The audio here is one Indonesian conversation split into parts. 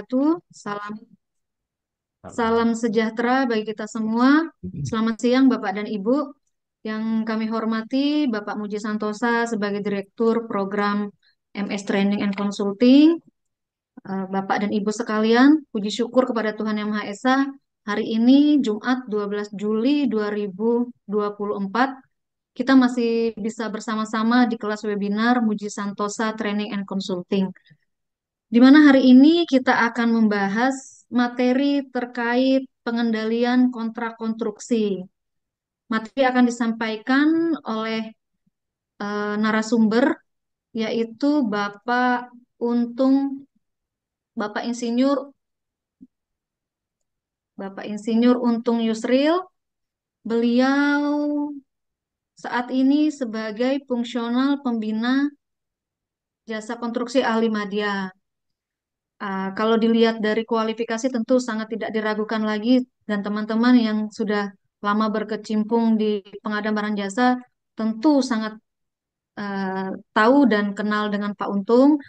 wabarakatuh. Salam Salam. salam sejahtera bagi kita semua. Selamat siang Bapak dan Ibu. Yang kami hormati Bapak Muji Santosa sebagai Direktur Program MS Training and Consulting. Bapak dan Ibu sekalian, puji syukur kepada Tuhan Yang Maha Esa. Hari ini Jumat 12 Juli 2024, kita masih bisa bersama-sama di kelas webinar Muji Santosa Training and Consulting. Di mana hari ini kita akan membahas materi terkait pengendalian kontrak konstruksi. Materi akan disampaikan oleh narasumber, yaitu Untung, Bapak Insinyur, Bapak Insinyur Untung Yusril. Beliau saat ini sebagai fungsional pembina jasa konstruksi ahli madya. Kalau dilihat dari kualifikasi tentu sangat tidak diragukan lagi, dan teman-teman yang sudah lama berkecimpung di pengadaan barang jasa tentu sangat tahu dan kenal dengan Pak Untung.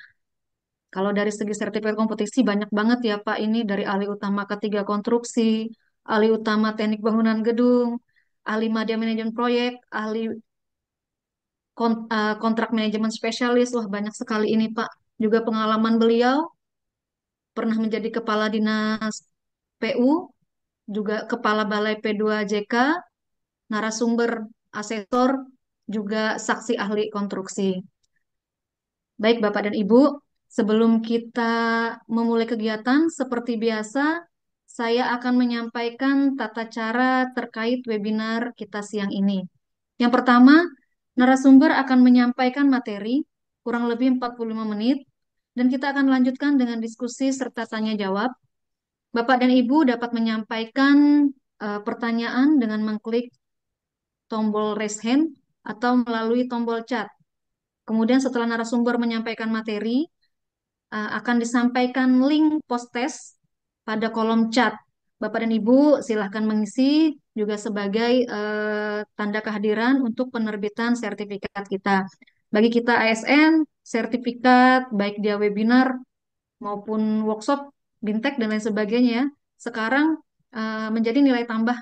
Kalau dari segi sertifikat kompetisi banyak banget ya Pak, ini dari ahli utama ketiga konstruksi, ahli utama teknik bangunan gedung, ahli media manajemen proyek, ahli kontrak manajemen spesialis. Wah, banyak sekali ini Pak. Juga pengalaman beliau pernah menjadi kepala dinas PU, juga Kepala Balai P2JK, narasumber, asesor, juga saksi ahli konstruksi. Baik Bapak dan Ibu, sebelum kita memulai kegiatan, seperti biasa, saya akan menyampaikan tata cara terkait webinar kita siang ini. Yang pertama, narasumber akan menyampaikan materi kurang lebih 45 menit, dan kita akan lanjutkan dengan diskusi serta tanya jawab. Bapak dan Ibu dapat menyampaikan pertanyaan dengan mengklik tombol raise hand atau melalui tombol chat. Kemudian setelah narasumber menyampaikan materi, akan disampaikan link post test pada kolom chat. Bapak dan Ibu silahkan mengisi juga sebagai tanda kehadiran untuk penerbitan sertifikat kita. Bagi kita ASN, sertifikat baik dia webinar maupun workshop, bintek dan lain sebagainya ya, sekarang menjadi nilai tambah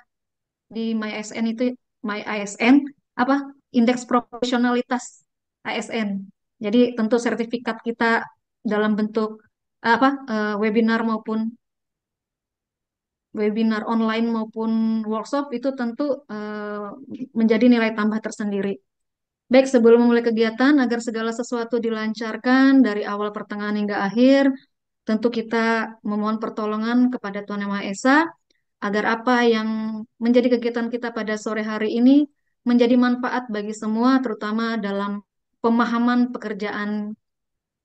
di MyASN itu, MyASN apa, indeks profesionalitas ASN. Jadi tentu sertifikat kita dalam bentuk webinar maupun webinar online maupun workshop itu tentu menjadi nilai tambah tersendiri. Baik, sebelum memulai kegiatan, agar segala sesuatu dilancarkan dari awal pertengahan hingga akhir, tentu kita memohon pertolongan kepada Tuhan Yang Maha Esa, agar apa yang menjadi kegiatan kita pada sore hari ini menjadi manfaat bagi semua, terutama dalam pemahaman pekerjaan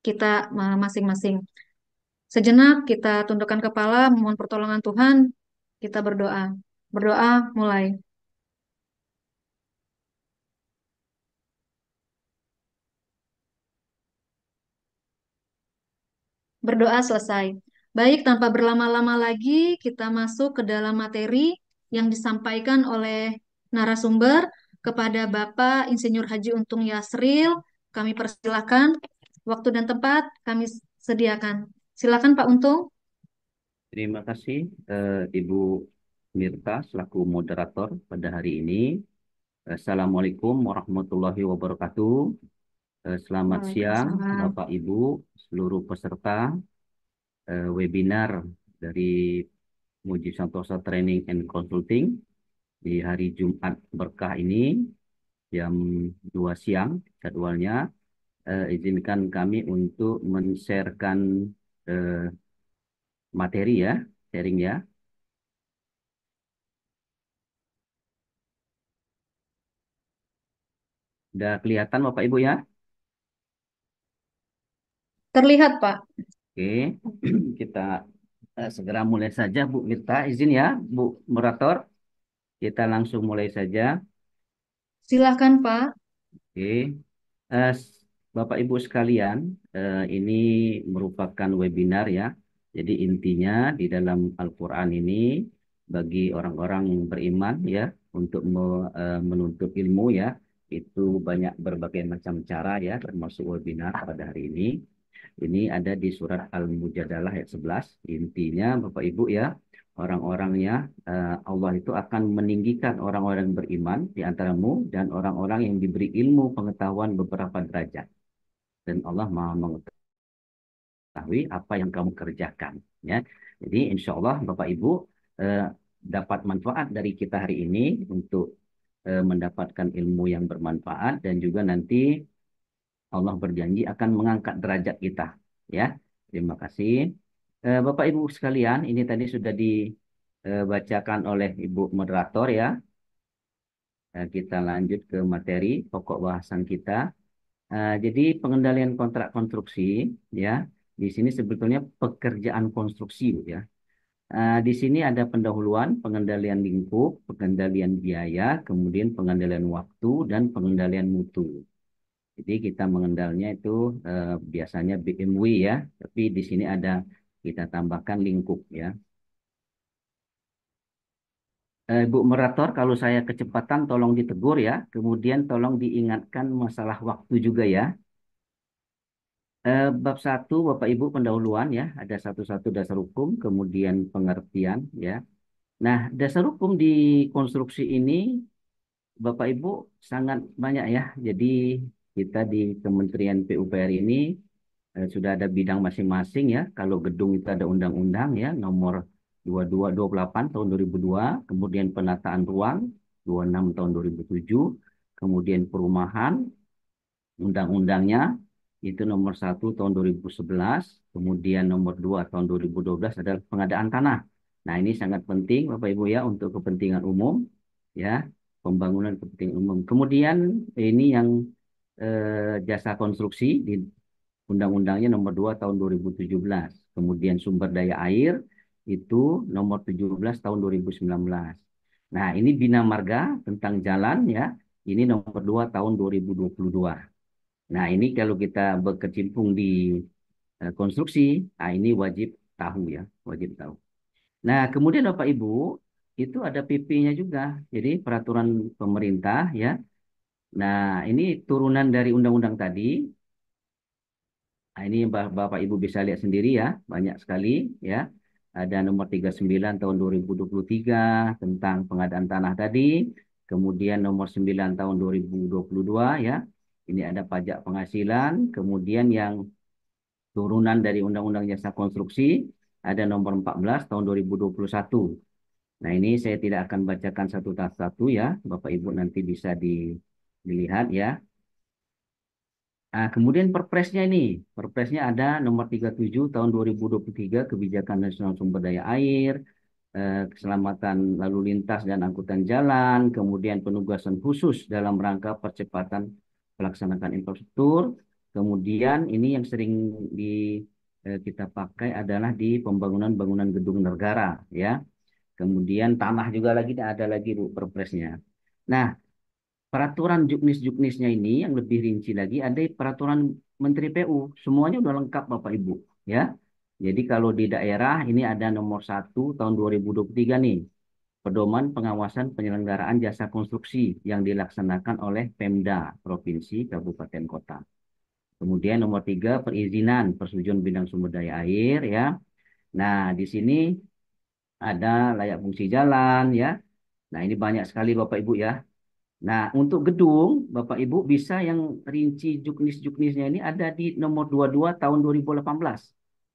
kita masing-masing. Sejenak kita tundukkan kepala, memohon pertolongan Tuhan, kita berdoa. Berdoa mulai. Berdoa selesai. Baik, tanpa berlama-lama lagi, kita masuk ke dalam materi yang disampaikan oleh narasumber kepada Bapak Insinyur Haji Untung Yasril. Kami persilakan, waktu dan tempat kami sediakan. Silakan Pak Untung. Terima kasih Ibu Mirta selaku moderator pada hari ini. Assalamualaikum warahmatullahi wabarakatuh. Selamat siang Waalaikumsalam. Bapak Ibu seluruh peserta webinar dari Muji Santosa Training and Consulting di hari Jumat berkah ini jam 2 siang jadwalnya. Izinkan kami untuk men-sharekan eh, materi ya, sharing ya. Udah kelihatan Bapak Ibu ya? Terlihat Pak. Oke, kita segera mulai saja Bu Mirta. Izin ya Bu Moderator, kita langsung mulai saja. Silahkan Pak. Oke, Bapak Ibu sekalian, ini merupakan webinar ya. Jadi intinya di dalam Al-Quran ini bagi orang-orang yang beriman ya untuk menuntut ilmu ya, itu banyak berbagai macam cara ya termasuk webinar pada hari ini. Ini ada di surat Al-Mujadalah ayat 11. Intinya Bapak Ibu ya, orang-orangnya Allah itu akan meninggikan orang-orang yang beriman di antaramu dan orang-orang yang diberi ilmu pengetahuan beberapa derajat. Dan Allah Maha mengetahui apa yang kamu kerjakan. Ya, jadi insya Allah Bapak Ibu eh, dapat manfaat dari kita hari ini untuk mendapatkan ilmu yang bermanfaat dan juga nanti Allah berjanji akan mengangkat derajat kita. Ya, terima kasih. Bapak Ibu sekalian, ini tadi sudah dibacakan oleh Ibu moderator ya. Kita lanjut ke materi pokok bahasan kita. Jadi pengendalian kontrak konstruksi ya. Di sini sebetulnya pekerjaan konstruksi Bu, ya. Di sini ada pendahuluan, pengendalian lingkup, pengendalian biaya, kemudian pengendalian waktu dan pengendalian mutu. Jadi kita mengenalnya itu biasanya BMW ya, tapi di sini ada kita tambahkan lingkup ya. Bu moderator, kalau saya kecepatan tolong ditegur ya, kemudian tolong diingatkan masalah waktu juga ya. Bab satu Bapak Ibu pendahuluan ya, ada satu-satu dasar hukum, kemudian pengertian ya. Nah, dasar hukum di konstruksi ini Bapak Ibu sangat banyak ya. Jadi kita di Kementerian PUPR ini sudah ada bidang masing-masing ya. Kalau gedung itu ada undang-undang ya nomor 2228 tahun 2002, kemudian penataan ruang 26 tahun 2007, kemudian perumahan undang-undangnya itu nomor 1 tahun 2011, kemudian nomor 2 tahun 2012 adalah pengadaan tanah. Nah, ini sangat penting Bapak Ibu ya untuk kepentingan umum ya, pembangunan kepentingan umum. Kemudian ini yang jasa konstruksi di undang-undangnya nomor 2 tahun 2017. Kemudian sumber daya air itu nomor 17 tahun 2019. Nah, ini Bina Marga tentang jalan ya. Ini nomor 2 tahun 2022. Nah, ini kalau kita berkecimpung di konstruksi, nah ini wajib tahu ya, wajib tahu. Nah, kemudian Bapak Ibu, itu ada PP-nya juga. Jadi peraturan pemerintah ya. Nah, ini turunan dari undang-undang tadi. Nah, ini Bapak Ibu bisa lihat sendiri ya, banyak sekali ya. Ada nomor 39 tahun 2023 tentang pengadaan tanah tadi, kemudian nomor 9 tahun 2022 ya. Ini ada pajak penghasilan, kemudian yang turunan dari Undang-Undang Jasa Konstruksi ada nomor 14 tahun 2021. Nah, ini saya tidak akan bacakan satu satu ya, Bapak Ibu nanti bisa dilihat ya. Nah, kemudian perpresnya ini, perpresnya ada nomor 37 tahun 2023 Kebijakan Nasional Sumber Daya Air, keselamatan lalu lintas dan angkutan jalan, kemudian penugasan khusus dalam rangka percepatan pelaksanaan infrastruktur, kemudian ini yang sering kita pakai adalah di pembangunan bangunan gedung negara, ya. Kemudian tanah juga lagi ada lagi Bu perpresnya. Nah, peraturan juknis-juknisnya ini yang lebih rinci lagi ada peraturan Menteri PU. Semuanya udah lengkap Bapak Ibu, ya. Jadi kalau di daerah ini ada nomor 1 tahun 2023 nih. Pedoman pengawasan penyelenggaraan jasa konstruksi yang dilaksanakan oleh Pemda Provinsi Kabupaten Kota. Kemudian nomor 3 perizinan persetujuan bidang sumber daya air ya. Nah, di sini ada layak fungsi jalan ya. Nah, ini banyak sekali Bapak Ibu ya. Nah, untuk gedung, Bapak Ibu bisa yang rinci juknis-juknisnya ini ada di nomor 22 tahun 2018.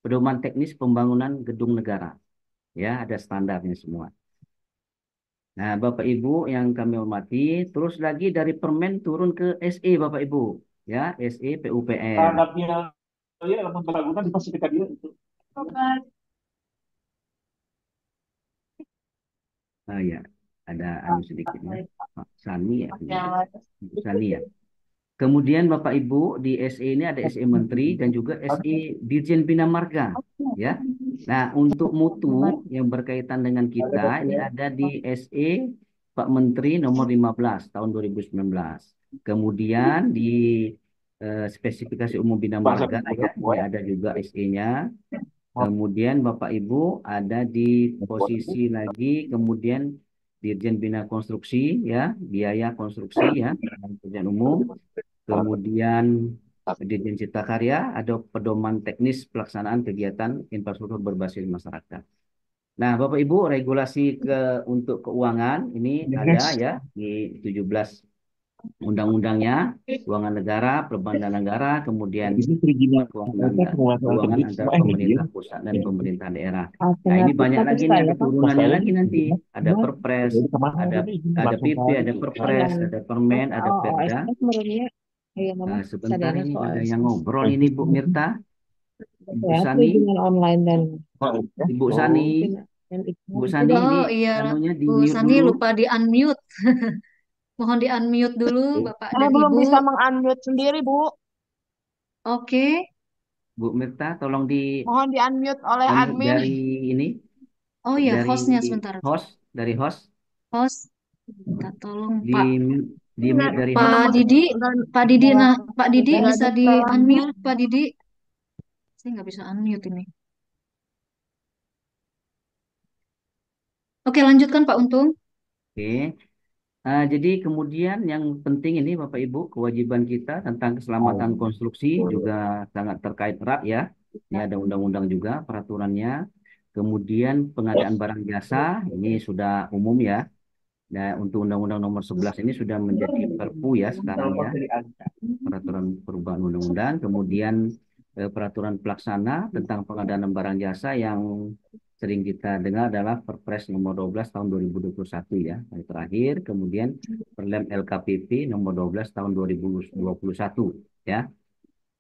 Pedoman teknis pembangunan gedung negara. Ya, ada standarnya semua. Nah, Bapak Ibu yang kami hormati, terus lagi dari Permen turun ke SE Bapak Ibu. Ya, SE PUPR. Anaknya dia dalam Ragunan di Pasifik dia itu. Ah ya, ada anu sedikit ya. Pak Sani ya. Bu Sani ya. Kemudian Bapak Ibu di SE ini ada SE Menteri dan juga SE Dirjen Bina Marga, ya. Nah, untuk mutu yang berkaitan dengan kita ini ada di SE Pak Menteri nomor 15 tahun 2019. Kemudian di spesifikasi umum Bina Bahasa Marga ya, ini Buaya. ada juga SE-nya. Kemudian Bapak Ibu ada di posisi lagi, kemudian Dirjen Bina Konstruksi ya, biaya konstruksi ya, dan pekerjaan umum. Kemudian Dirjen Cipta Karya, ada pedoman teknis pelaksanaan kegiatan infrastruktur berbasis masyarakat. Nah, Bapak Ibu, regulasi untuk keuangan ini ada Yes. ya di 17 undang-undangnya, keuangan negara, perbankan negara, kemudian Ini perizinan keuangan apa penguasaan keuangan kredit antara semua media. pemerintah pusat dan Ya. pemerintah daerah. Nah, ini Alternatif banyak satu lagi nih, ada saya Pak. Mas turunannya saya lagi nanti. Ada benar. Perpres, Jadi kemana ada aja nih ada langsung PP, saya ada gitu. Perpres, Yang ada Permen, ada Perda. OSS menurutnya ya mama Nah, sebentar sadana ini soal ada yang OSS. ngobrol ini Bu Mirta, Ibu Ya, Sani, perizinan online dan Oh, ya. Ibu Sani, Oh, mungkin dan Bu itu Sani di Oh iya, anunya di Bu mute Sani dulu. lupa di unmute. Mohon di unmute dulu Bapak saya dan belum Ibu. bisa meng-unmute sendiri, Bu. Oke, Bu Mirta, tolong di Mohon di-unmute oleh unmute admin. dari ini, oh iya dari hostnya sebentar. host, Host, minta tolong di Pak. di mute dari host. Pak Didi, Pak Didi, nah Pak Didi Nggak ada bisa di setelahnya. unmute Pak Didi. Saya nggak bisa unmute ini. Oke lanjutkan Pak Untung. Oke. Jadi kemudian yang penting ini Bapak Ibu, kewajiban kita tentang keselamatan konstruksi juga sangat terkait erat ya. Ini ada undang-undang juga peraturannya. Kemudian pengadaan barang jasa ini sudah umum ya. Nah, untuk Undang-Undang Nomor 11 ini sudah menjadi Perpu ya sekarang ya, peraturan perubahan undang-undang. Kemudian peraturan pelaksana tentang pengadaan barang jasa yang sering kita dengar adalah Perpres nomor 12 tahun 2021 ya, yang terakhir. Kemudian Perlem LKPP nomor 12 tahun 2021 ya,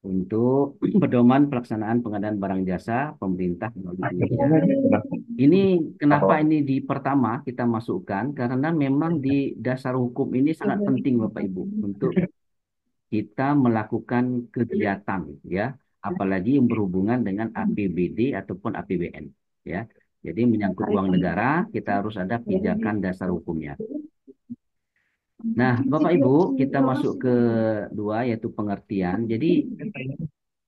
untuk pedoman pelaksanaan pengadaan barang jasa pemerintah melalui kementerian. Ini kenapa ini di pertama kita masukkan? Karena memang di dasar hukum ini sangat penting Bapak Ibu untuk kita melakukan kegiatan ya, apalagi yang berhubungan dengan APBD ataupun APBN ya. Jadi menyangkut uang negara, kita harus ada pijakan dasar hukumnya. Nah, Bapak Ibu, kita masuk ke dua yaitu pengertian. Jadi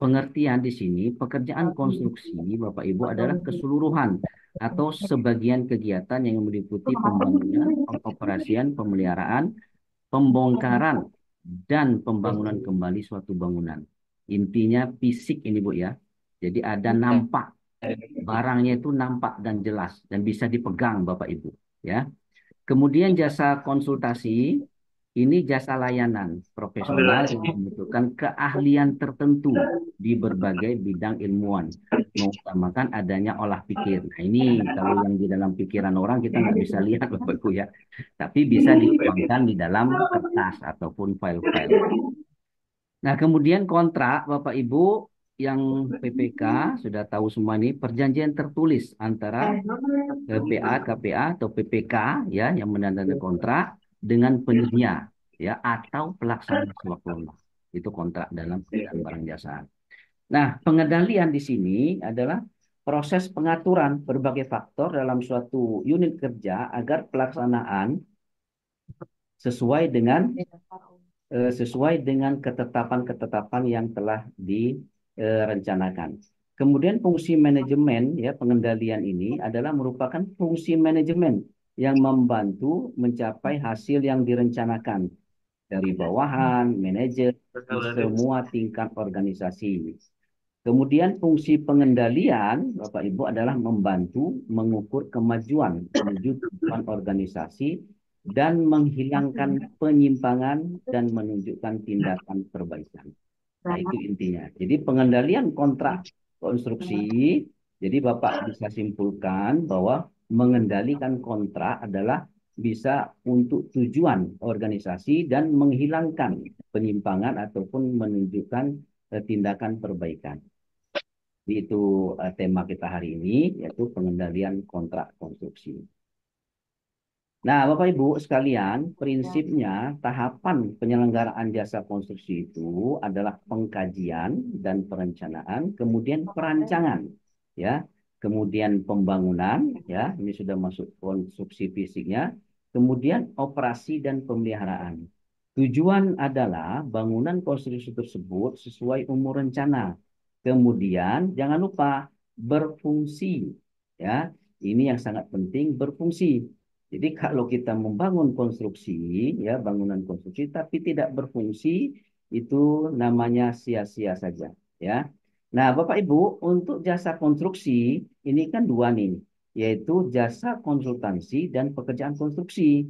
pengertian di sini pekerjaan konstruksi Bapak Ibu adalah keseluruhan atau sebagian kegiatan yang meliputi pembangunan, pengoperasian, pemeliharaan, pembongkaran dan pembangunan kembali suatu bangunan. Intinya fisik ini Bu ya. Jadi ada nampak, barangnya itu nampak dan jelas dan bisa dipegang Bapak Ibu ya. Kemudian jasa konsultasi ini jasa layanan profesional yang membutuhkan keahlian tertentu di berbagai bidang ilmuwan, mengutamakan adanya olah pikir. Nah ini kalau yang di dalam pikiran orang kita nggak bisa lihat Bapak Ibu ya, tapi bisa dituangkan di dalam kertas ataupun file-file. Nah kemudian kontrak Bapak Ibu yang PPK sudah tahu semua ini perjanjian tertulis antara PPA, KPA atau PPK ya yang menandatangani kontrak dengan penyedia ya atau pelaksana swaplola. Itu kontrak dalam pengadaan barang jasa. Nah, pengendalian di sini adalah proses pengaturan berbagai faktor dalam suatu unit kerja agar pelaksanaan sesuai dengan ketetapan-ketetapan yang telah direncanakan. Kemudian fungsi manajemen ya pengendalian ini adalah merupakan fungsi manajemen yang membantu mencapai hasil yang direncanakan dari bawahan, manajer, di semua tingkat organisasi. Kemudian fungsi pengendalian, Bapak Ibu, adalah membantu mengukur kemajuan menuju tujuan organisasi dan menghilangkan penyimpangan dan menunjukkan tindakan perbaikan. Nah, itu intinya. Jadi pengendalian kontrak konstruksi, jadi Bapak bisa simpulkan bahwa mengendalikan kontrak adalah bisa untuk tujuan organisasi dan menghilangkan penyimpangan ataupun menunjukkan tindakan perbaikan. Itu tema kita hari ini, yaitu pengendalian kontrak konstruksi. Nah, Bapak Ibu sekalian, prinsipnya tahapan penyelenggaraan jasa konstruksi itu adalah pengkajian dan perencanaan, kemudian perancangan, ya, kemudian pembangunan, ya, ini sudah masuk konstruksi fisiknya, kemudian operasi dan pemeliharaan. Tujuan adalah bangunan konstruksi tersebut sesuai umur rencana. Kemudian jangan lupa berfungsi, ya, ini yang sangat penting berfungsi. Jadi kalau kita membangun konstruksi, ya bangunan konstruksi, tapi tidak berfungsi, itu namanya sia-sia saja, ya. Nah, Bapak Ibu, untuk jasa konstruksi ini kan dua nih, yaitu jasa konsultansi dan pekerjaan konstruksi.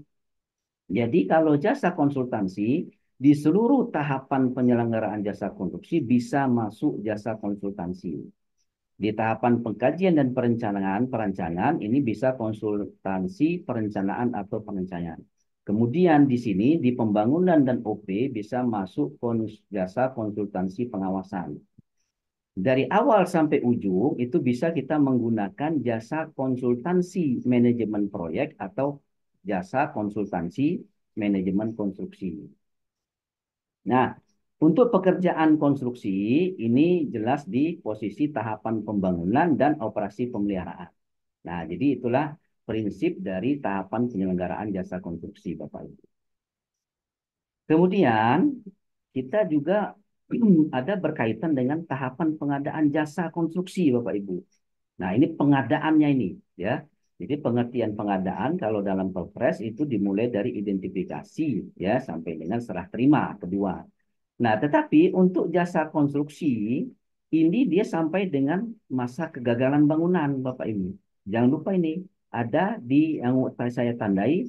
Jadi kalau jasa konsultansi di seluruh tahapan penyelenggaraan jasa konstruksi bisa masuk jasa konsultansi. Di tahapan pengkajian dan perancangan ini bisa konsultansi perencanaan atau perencanaan. Kemudian di sini di pembangunan dan OP bisa masuk jasa konsultansi pengawasan. Dari awal sampai ujung itu bisa kita menggunakan jasa konsultansi manajemen proyek atau jasa konsultansi manajemen konstruksi. Nah, untuk pekerjaan konstruksi ini jelas di posisi tahapan pembangunan dan operasi pemeliharaan. Nah, jadi itulah prinsip dari tahapan penyelenggaraan jasa konstruksi, Bapak Ibu. Kemudian kita juga ada berkaitan dengan tahapan pengadaan jasa konstruksi, Bapak Ibu. Nah, ini pengadaannya ini, ya. Jadi pengertian pengadaan kalau dalam Perpres itu dimulai dari identifikasi, ya, sampai dengan serah terima kedua. Nah, tetapi untuk jasa konstruksi ini dia sampai dengan masa kegagalan bangunan, Bapak Ibu. Jangan lupa ini ada di yang saya tandai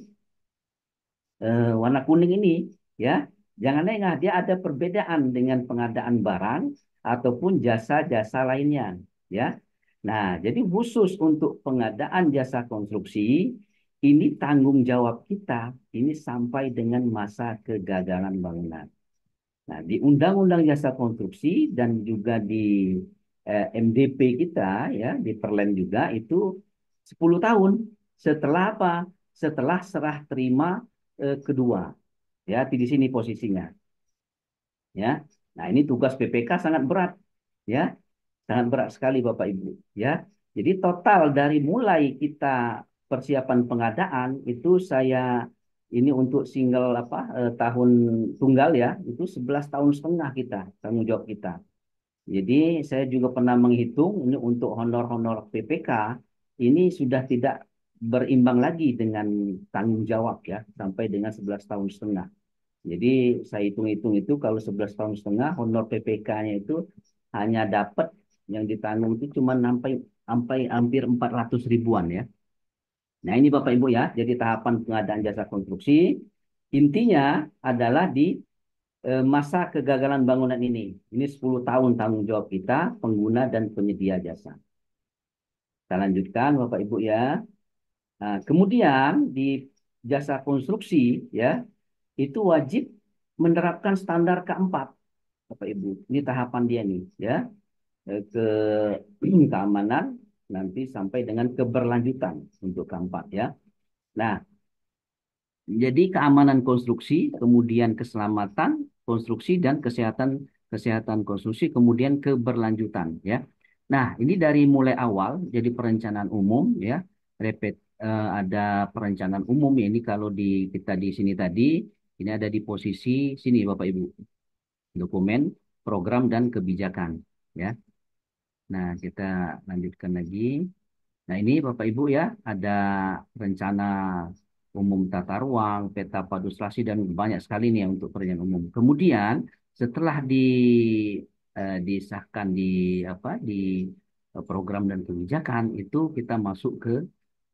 warna kuning ini, ya. Jangan lengah, dia ada perbedaan dengan pengadaan barang ataupun jasa-jasa lainnya, ya. Nah, jadi khusus untuk pengadaan jasa konstruksi ini tanggung jawab kita ini sampai dengan masa kegagalan bangunan. Nah, di Undang-Undang Jasa Konstruksi dan juga di MDP kita, ya, di Perlen juga itu 10 tahun setelah apa? Setelah serah terima kedua. Ya, di sini posisinya. Ya. Nah, ini tugas BPK sangat berat. Ya, sangat berat sekali Bapak Ibu. Ya. Jadi total dari mulai kita persiapan pengadaan itu saya ini untuk single tahun tunggal ya, itu 11 tahun setengah kita tanggung jawab kita. Jadi saya juga pernah menghitung ini untuk honor-honor PPK ini sudah tidak berimbang lagi dengan tanggung jawab ya sampai dengan 11 tahun setengah. Jadi saya hitung-hitung itu kalau 11 tahun setengah honor PPK-nya itu hanya dapat yang ditanggung itu cuma sampai sampai hampir 400 ribuan ya. Nah, ini Bapak Ibu ya, jadi tahapan pengadaan jasa konstruksi intinya adalah di masa kegagalan bangunan ini. Ini 10 tahun tanggung jawab kita, pengguna dan penyedia jasa. Kita lanjutkan Bapak Ibu ya. Nah, kemudian di jasa konstruksi ya, itu wajib menerapkan standar keempat. Bapak Ibu, ini tahapan dia nih ya. Ke keamanan nanti sampai dengan keberlanjutan untuk keempat ya. Nah, jadi keamanan konstruksi, kemudian keselamatan konstruksi dan kesehatan kesehatan konstruksi, kemudian keberlanjutan ya. Nah, ini dari mulai awal jadi perencanaan umum ya. Ada perencanaan umum ya, ini kalau di kita di sini tadi ini ada di posisi sini Bapak Ibu. Dokumen, program dan kebijakan ya. Nah, kita lanjutkan lagi. Nah, ini Bapak Ibu ya, ada rencana umum tata ruang, peta paduslasi dan banyak sekali nih ya untuk perencanaan umum. Kemudian setelah disahkan di di program dan kebijakan itu kita masuk ke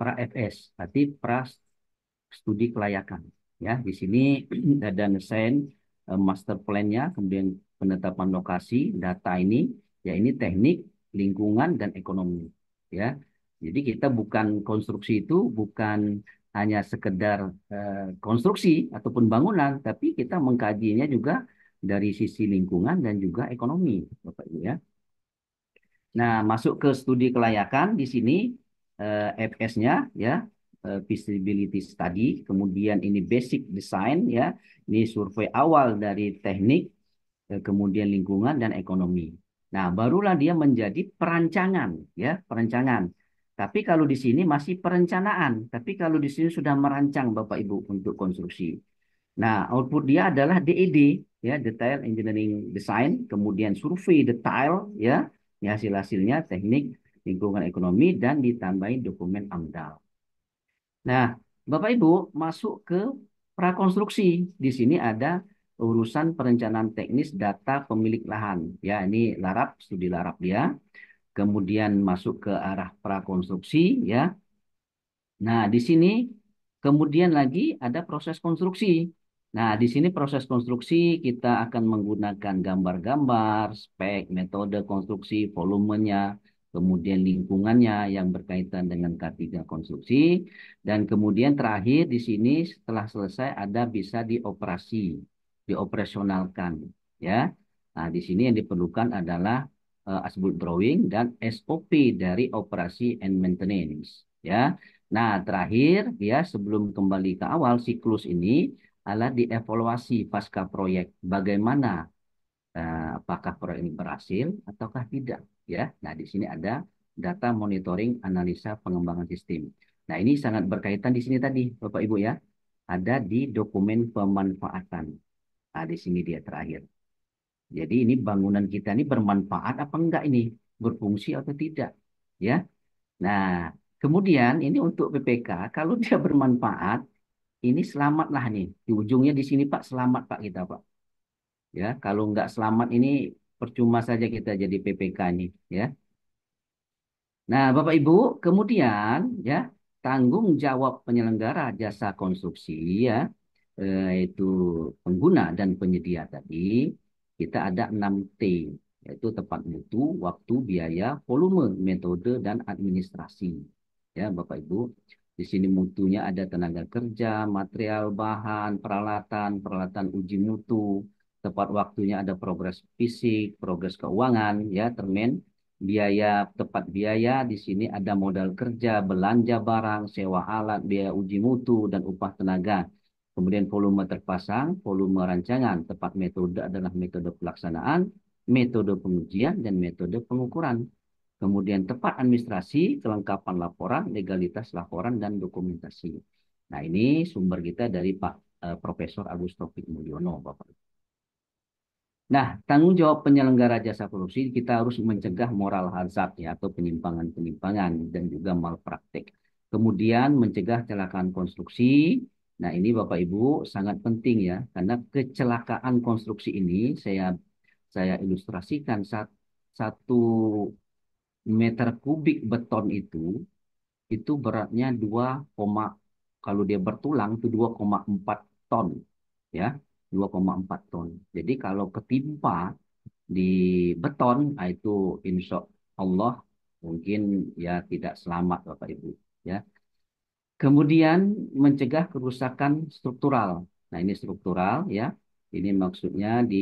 pra FS, berarti pra studi kelayakan. Ya, di sini ada desain master plan-nya, kemudian penetapan lokasi, data ini, ya ini teknik, lingkungan dan ekonomi. Ya, jadi kita bukan konstruksi itu bukan hanya sekedar konstruksi ataupun bangunan, tapi kita mengkajinya juga dari sisi lingkungan dan juga ekonomi, Bapak Ibu ya. Nah, masuk ke studi kelayakan di sini FS-nya ya, feasibility study, kemudian ini basic design ya, ini survei awal dari teknik, kemudian lingkungan dan ekonomi. Nah, barulah dia menjadi perancangan ya, perancangan. Tapi kalau di sini masih perencanaan, tapi kalau di sini sudah merancang Bapak Ibu untuk konstruksi. Nah, output dia adalah DED, ya, Detail Engineering Design, kemudian survei detail, ya, hasil-hasilnya teknik, lingkungan ekonomi, dan ditambahin dokumen AMDAL. Nah, Bapak Ibu masuk ke prakonstruksi. Di sini ada urusan perencanaan teknis data pemilik lahan. Ya, ini larap, studi larap dia. Kemudian masuk ke arah prakonstruksi, ya. Nah, di sini kemudian lagi ada proses konstruksi. Nah, di sini proses konstruksi kita akan menggunakan gambar-gambar, spek, metode konstruksi, volumenya, kemudian lingkungannya yang berkaitan dengan K3 konstruksi, dan kemudian terakhir di sini setelah selesai ada bisa dioperasi, dioperasionalkan, ya. Nah, di sini yang diperlukan adalah asbul drawing dan SOP dari operasi and maintenance, ya. Nah, terakhir ya sebelum kembali ke awal siklus ini adalah dievaluasi pasca proyek. Bagaimana apakah proyek ini berhasil ataukah tidak, ya. Nah, di sini ada data monitoring analisa pengembangan sistem. Nah, ini sangat berkaitan di sini tadi, Bapak Ibu, ya. Ada di dokumen pemanfaatan. Nah, di sini dia terakhir. Jadi ini bangunan kita ini bermanfaat apa enggak ini? Berfungsi atau tidak, ya. Nah, kemudian ini untuk PPK, kalau dia bermanfaat, ini selamatlah nih. Di ujungnya di sini Pak, selamat Pak kita Pak. Ya, kalau nggak selamat ini percuma saja kita jadi PPK nih, ya. Nah, Bapak Ibu, kemudian ya tanggung jawab penyelenggara jasa konstruksi, ya, yaitu pengguna dan penyedia tadi, kita ada 6T, yaitu tepat mutu, waktu, biaya, volume, metode, dan administrasi. Ya, Bapak Ibu, di sini mutunya ada tenaga kerja, material, bahan, peralatan, peralatan uji mutu, tepat waktunya ada progres fisik, progres keuangan, ya, termen, biaya, tepat biaya, di sini ada modal kerja, belanja barang, sewa alat, biaya uji mutu, dan upah tenaga. Kemudian volume terpasang, volume rancangan, tepat metode adalah metode pelaksanaan, metode pengujian, dan metode pengukuran. Kemudian tepat administrasi, kelengkapan laporan, legalitas laporan, dan dokumentasi. Nah, ini sumber kita dari Pak Profesor Agus Taufik Mulyono, Bapak. Nah, tanggung jawab penyelenggara jasa produksi kita harus mencegah moral hazard ya atau penyimpangan-penyimpangan dan juga malpraktek. Kemudian mencegah kecelakaan konstruksi. Nah, ini Bapak Ibu sangat penting ya karena kecelakaan konstruksi ini saya ilustrasikan satu meter kubik beton itu beratnya 2, kalau dia bertulang itu 2,4 ton, ya, 2,4 ton. Jadi kalau ketimpa di beton, nah itu insya Allah mungkin ya tidak selamat Bapak Ibu, ya. Kemudian mencegah kerusakan struktural. Nah, ini struktural ya. Ini maksudnya di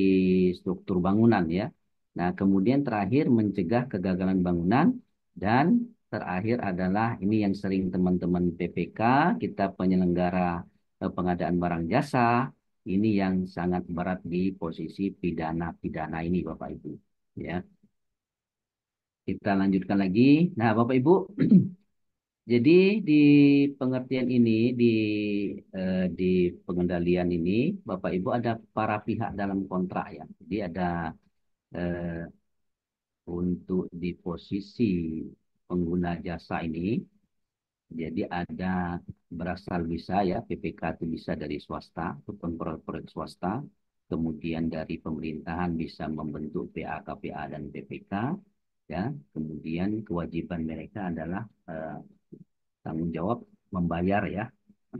struktur bangunan ya. Nah, kemudian terakhir mencegah kegagalan bangunan dan terakhir adalah ini yang sering teman-teman PPK, kita penyelenggara pengadaan barang jasa, ini yang sangat berat di posisi pidana-pidana ini Bapak Ibu, ya. Kita lanjutkan lagi. Nah, Bapak Ibu, jadi di pengertian ini, di pengendalian ini, Bapak Ibu ada para pihak dalam kontrak ya. Jadi ada eh, untuk di posisi pengguna jasa ini, jadi ada berasal bisa ya, PPK itu bisa dari swasta, ataupun proyek swasta, kemudian dari pemerintahan bisa membentuk PA, KPA, dan PPK, ya. Kemudian kewajiban mereka adalah tanggung jawab membayar ya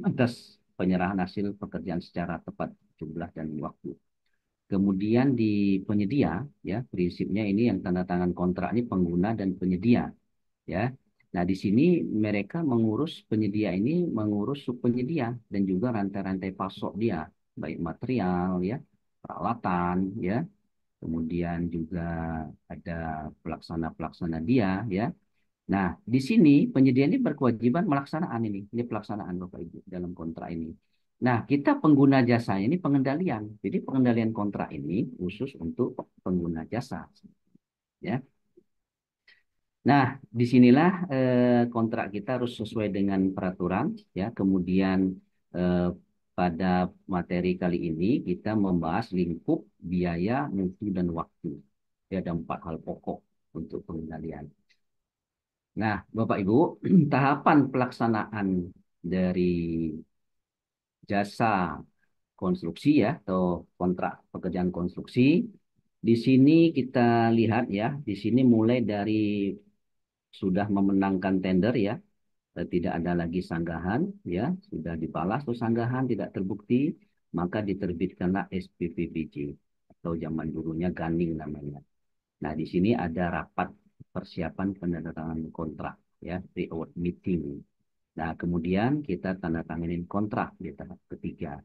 atas penyerahan hasil pekerjaan secara tepat jumlah dan waktu. Kemudian di penyedia ya prinsipnya ini yang tanda tangan kontrak ini pengguna dan penyedia ya. Nah, di sini mereka mengurus penyedia ini mengurus subpenyedia dan juga rantai-rantai pasok dia baik material ya, peralatan ya. Kemudian juga ada pelaksana-pelaksana dia ya. Nah, di sini penyedia ini berkewajiban melaksanaan ini pelaksanaan Bapak Ibu dalam kontrak ini. Nah, kita pengguna jasa ini pengendalian. Jadi pengendalian kontrak ini khusus untuk pengguna jasa, ya. Nah, disinilah kontrak kita harus sesuai dengan peraturan, ya. Kemudian eh, pada materi kali ini kita membahas lingkup biaya, mutu, dan waktu. Ya, ada 4 hal pokok untuk pengendalian. Nah, Bapak Ibu, tahapan pelaksanaan dari jasa konstruksi ya atau kontrak pekerjaan konstruksi. Di sini kita lihat ya, di sini mulai dari sudah memenangkan tender ya, tidak ada lagi sanggahan ya, sudah dibalas tuh sanggahan tidak terbukti, maka diterbitkanlah SPPBJ atau zaman dulunya Ganing namanya. Nah, di sini ada rapat persiapan penandatanganan kontrak ya, pre-award meeting. Nah, kemudian kita tanda tanganin kontrak di tahap ketiga.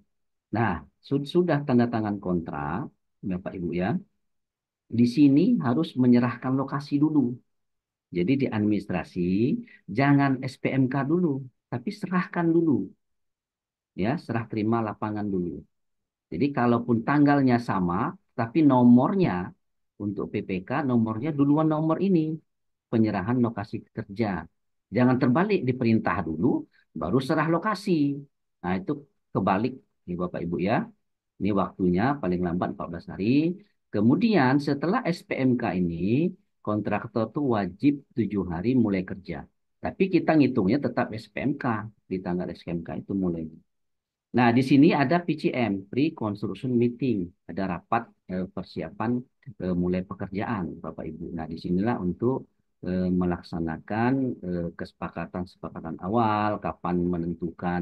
Nah, sudah tanda tangan kontrak, Bapak Ibu ya, di sini harus menyerahkan lokasi dulu. Jadi di administrasi jangan SPMK dulu, tapi serahkan dulu ya, serah terima lapangan dulu. Jadi kalaupun tanggalnya sama, tapi nomornya untuk PPK nomornya duluan nomor ini penyerahan lokasi kerja. Jangan terbalik diperintah dulu, baru serah lokasi. Nah itu kebalik nih Bapak Ibu ya. Ini waktunya paling lambat 14 hari. Kemudian setelah SPMK ini, kontraktor tuh wajib 7 hari mulai kerja. Tapi kita ngitungnya tetap SPMK, di tanggal SPMK itu mulai. Nah, di sini ada PCM, Pre-Construction Meeting. Ada rapat persiapan mulai pekerjaan, Bapak Ibu. Nah, disinilah untuk melaksanakan kesepakatan-kesepakatan awal, kapan menentukan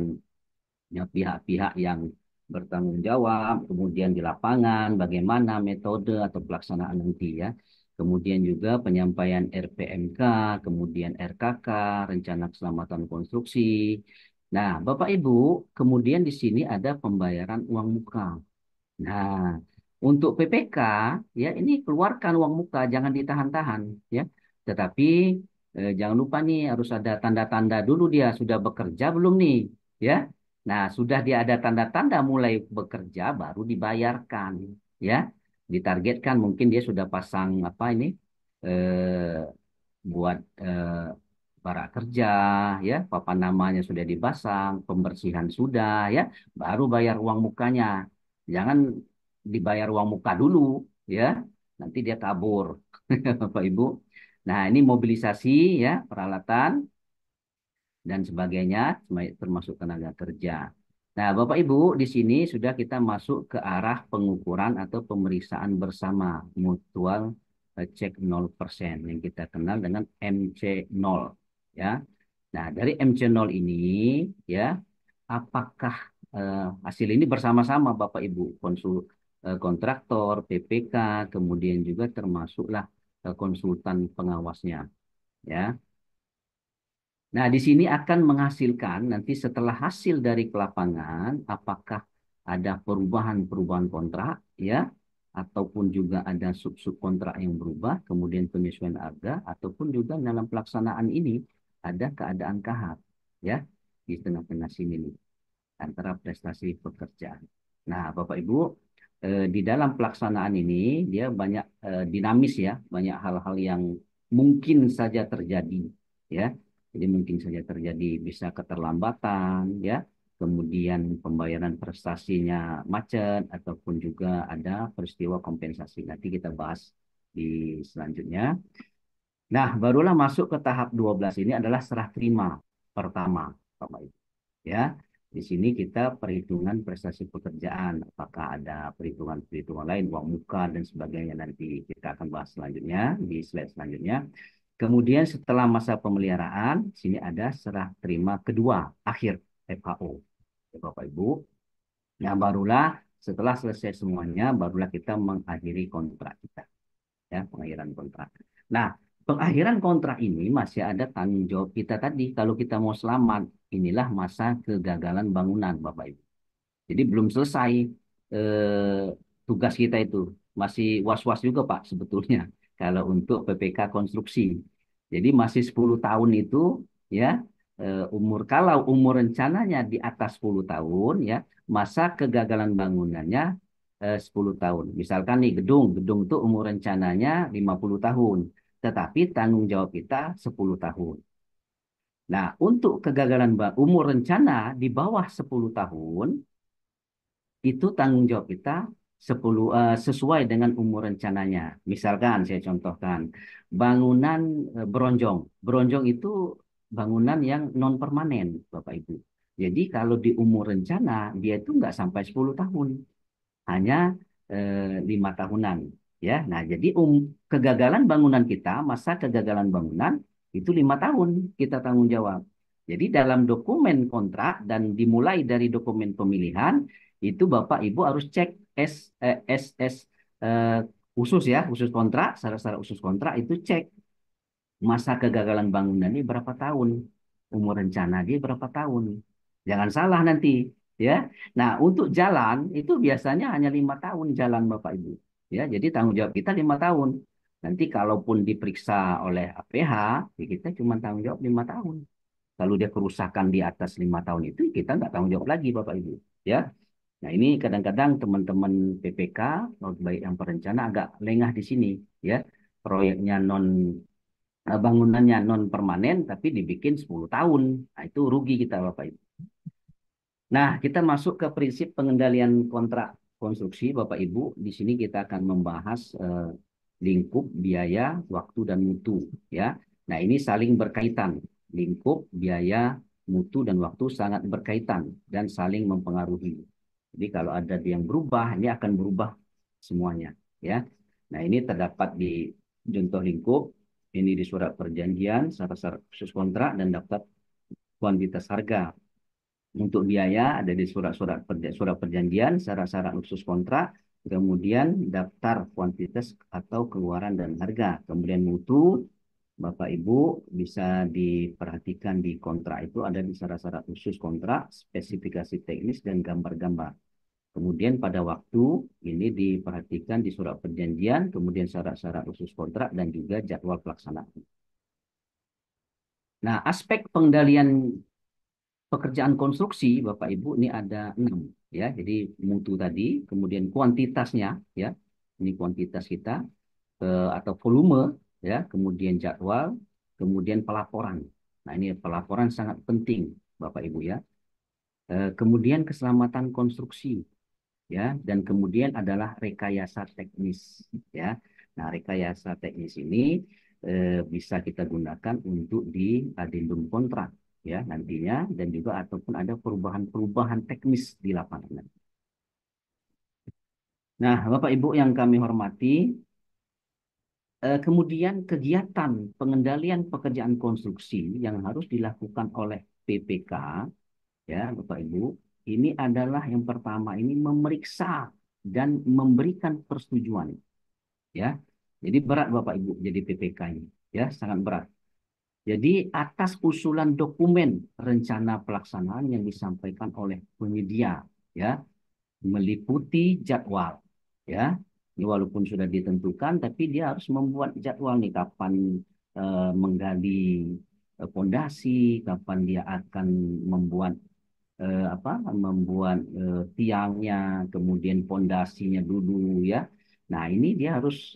ya, pihak-pihak yang bertanggung jawab, kemudian di lapangan, bagaimana metode atau pelaksanaan nanti ya. Kemudian juga penyampaian RPMK, kemudian RKK, rencana keselamatan konstruksi. Nah, Bapak Ibu, kemudian di sini ada pembayaran uang muka. Nah, untuk PPK ya ini keluarkan uang muka, jangan ditahan-tahan ya. Tetapi jangan lupa nih harus ada tanda-tanda dulu dia sudah bekerja belum nih ya. Nah, sudah dia ada tanda-tanda mulai bekerja baru dibayarkan ya. Ditargetkan mungkin dia sudah pasang apa ini buat para kerja ya, papan namanya sudah dipasang, pembersihan sudah ya, baru bayar uang mukanya. Jangan dibayar uang muka dulu ya, nanti dia kabur. Bapak Ibu. Nah, ini mobilisasi ya, peralatan dan sebagainya, termasuk tenaga kerja. Nah, Bapak Ibu, di sini sudah kita masuk ke arah pengukuran atau pemeriksaan bersama mutual check 0% yang kita kenal dengan MC0 ya. Nah, dari MC0 ini ya, apakah hasil ini bersama-sama Bapak Ibu, kontraktor, PPK, kemudian juga termasuklah konsultan pengawasnya ya. Nah, di sini akan menghasilkan nanti setelah hasil dari kelapangan, apakah ada perubahan-perubahan kontrak, ya, ataupun juga ada sub-sub kontrak yang berubah, kemudian penyesuaian harga, ataupun juga dalam pelaksanaan ini ada keadaan kahar, ya, di tengah-tengah sini nih, antara prestasi pekerjaan. Nah, Bapak Ibu, di dalam pelaksanaan ini dia banyak dinamis ya, banyak hal-hal yang mungkin saja terjadi, ya. Jadi mungkin saja terjadi bisa keterlambatan, ya. Kemudian pembayaran prestasinya macet ataupun juga ada peristiwa kompensasi. Nanti kita bahas di selanjutnya. Nah, barulah masuk ke tahap 12 ini adalah serah terima pertama, Bapak Ibu. Ya, di sini kita perhitungan prestasi pekerjaan. Apakah ada perhitungan-perhitungan lain, uang muka dan sebagainya nanti kita akan bahas selanjutnya di slide selanjutnya. Kemudian setelah masa pemeliharaan, sini ada serah terima kedua, akhir FHO. Ya, Bapak Ibu. Nah, barulah setelah selesai semuanya, barulah kita mengakhiri kontrak kita. Ya, pengakhiran kontrak. Nah, pengakhiran kontrak ini masih ada tanggung jawab kita tadi. Kalau kita mau selamat, inilah masa kegagalan bangunan, Bapak Ibu. Jadi belum selesai eh, tugas kita itu. Masih was-was juga, Pak, sebetulnya. Kalau untuk PPK konstruksi. Jadi masih 10 tahun itu, ya, kalau umur rencananya di atas 10 tahun, ya, masa kegagalan bangunannya 10 tahun. Misalkan nih gedung itu umur rencananya 50 tahun. Tetapi tanggung jawab kita 10 tahun. Nah, untuk kegagalan umur rencana di bawah 10 tahun, itu tanggung jawab kita 10 sesuai dengan umur rencananya. Misalkan saya contohkan bangunan beronjong. Beronjong itu bangunan yang non permanen, Bapak Ibu. Jadi kalau di umur rencana dia itu nggak sampai 10 tahun, hanya 5 tahunan. Ya, nah jadi kegagalan bangunan kita, masa kegagalan bangunan itu 5 tahun kita tanggung jawab. Jadi dalam dokumen kontrak dan dimulai dari dokumen pemilihan itu Bapak Ibu harus cek SS eh, khusus ya, khusus kontrak, syarat-syarat khusus kontrak itu cek masa kegagalan bangunan ini berapa tahun, umur rencana dia berapa tahun. Jangan salah nanti, ya. Nah, untuk jalan itu biasanya hanya 5 tahun jalan Bapak Ibu, ya. Jadi tanggung jawab kita 5 tahun. Nanti kalaupun diperiksa oleh APH, ya kita cuma tanggung jawab 5 tahun. Kalau dia kerusakan di atas 5 tahun itu, kita nggak tanggung jawab lagi Bapak Ibu, ya. Nah, ini kadang-kadang teman-teman PPK, baik yang perencana agak lengah di sini, ya. Proyeknya bangunannya non permanen tapi dibikin 10 tahun. Nah, itu rugi kita Bapak Ibu. Nah, kita masuk ke prinsip pengendalian kontrak konstruksi Bapak Ibu. Di sini kita akan membahas lingkup, biaya, waktu dan mutu ya. Nah, ini saling berkaitan. Lingkup, biaya, mutu dan waktu sangat berkaitan dan saling mempengaruhi. Jadi kalau ada yang berubah, ini akan berubah semuanya ya. Nah, ini terdapat di contoh lingkup, ini di surat perjanjian, syarat-syarat khusus kontrak dan daftar kuantitas harga. Untuk biaya ada di surat perjanjian, syarat-syarat khusus kontrak, kemudian daftar kuantitas atau keluaran dan harga. Kemudian mutu, Bapak Ibu bisa diperhatikan di kontrak itu ada di syarat-syarat khusus kontrak, spesifikasi teknis dan gambar-gambar. Kemudian pada waktu ini diperhatikan di surat perjanjian, kemudian syarat-syarat khusus kontrak dan juga jadwal pelaksanaan. Nah, aspek pengendalian pekerjaan konstruksi, Bapak Ibu, ini ada 6 ya. Jadi mutu tadi, kemudian kuantitasnya ya. Ini kuantitas kita atau volume ya, kemudian jadwal, kemudian pelaporan. Nah, ini pelaporan sangat penting, Bapak Ibu ya. Kemudian keselamatan konstruksi ya, dan kemudian adalah rekayasa teknis ya. Nah, rekayasa teknis ini bisa kita gunakan untuk di adendum kontrak ya nantinya, dan juga ataupun ada perubahan-perubahan teknis di lapangan. Nah, Bapak Ibu yang kami hormati, kemudian kegiatan pengendalian pekerjaan konstruksi yang harus dilakukan oleh PPK ya Bapak Ibu, ini adalah yang pertama ini memeriksa dan memberikan persetujuan ya. Jadi berat Bapak Ibu jadi PPK ini ya, sangat berat. Jadi atas usulan dokumen rencana pelaksanaan yang disampaikan oleh penyedia ya, meliputi jadwal ya. Ini walaupun sudah ditentukan tapi dia harus membuat jadwal nih kapan menggali pondasi, kapan dia akan membuat tiangnya, kemudian pondasinya dulu ya. Nah, ini dia harus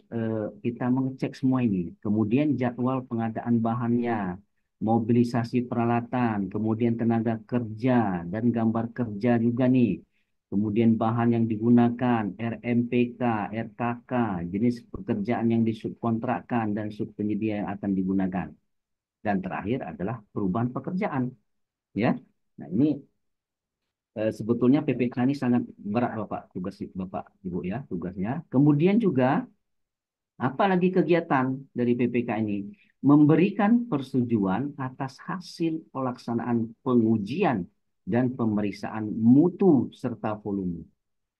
kita mengecek semua ini. Kemudian jadwal pengadaan bahannya, mobilisasi peralatan, kemudian tenaga kerja dan gambar kerja juga nih. Kemudian bahan yang digunakan, RMPK, RKK, jenis pekerjaan yang disubkontrakkan dan subpenyedia yang akan digunakan. Dan terakhir adalah perubahan pekerjaan, ya. Nah, ini sebetulnya PPK ini sangat berat Bapak, tugas Bapak Ibu ya, tugasnya. Kemudian juga apalagi kegiatan dari PPK ini memberikan persetujuan atas hasil pelaksanaan pengujian dan pemeriksaan mutu serta volume.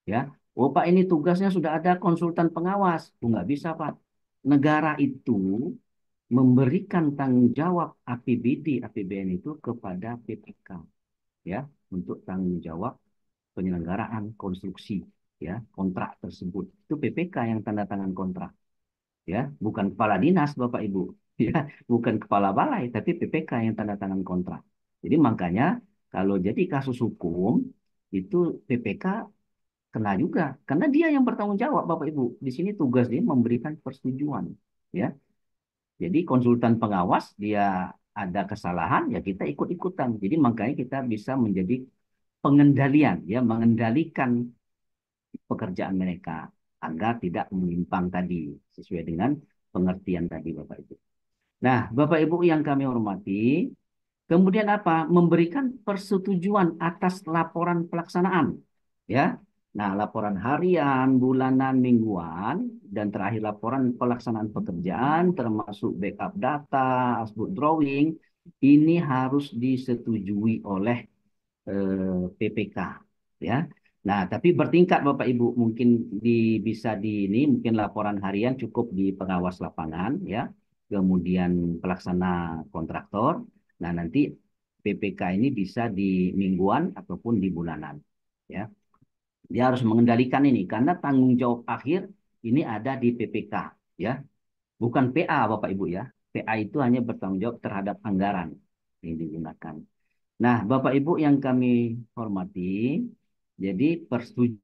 Ya, oh Pak ini tugasnya sudah ada konsultan pengawas. Oh, nggak bisa Pak. Negara itu memberikan tanggung jawab APBD, APBN itu kepada PPK ya untuk tanggung jawab penyelenggaraan konstruksi ya kontrak tersebut. Itu PPK yang tanda tangan kontrak ya, bukan kepala dinas Bapak Ibu ya, bukan kepala balai tapi PPK yang tanda tangan kontrak. Jadi makanya kalau jadi kasus hukum itu PPK kena juga karena dia yang bertanggung jawab Bapak Ibu. Di sini tugas dia memberikan persetujuan ya. Jadi konsultan pengawas dia ada kesalahan ya kita ikut-ikutan. Jadi makanya kita bisa menjadi pengendalian ya, mengendalikan pekerjaan mereka agar tidak menyimpang tadi sesuai dengan pengertian tadi Bapak Ibu. Nah, Bapak Ibu yang kami hormati, Kemudian apa? Memberikan persetujuan atas laporan pelaksanaan. Ya. Nah, laporan harian, bulanan, mingguan, dan terakhir laporan pelaksanaan pekerjaan, termasuk backup data, asbuk drawing, ini harus disetujui oleh PPK. Ya. Nah, tapi bertingkat Bapak Ibu, mungkin bisa di ini, mungkin laporan harian cukup di pengawas lapangan, ya, kemudian pelaksana kontraktor. Nah, nanti PPK ini bisa di mingguan ataupun di bulanan. Ya, dia harus mengendalikan ini karena tanggung jawab akhir ini ada di PPK. Ya, bukan PA Bapak Ibu ya. PA itu hanya bertanggung jawab terhadap anggaran yang digunakan. Nah, Bapak Ibu yang kami hormati, jadi persetujuan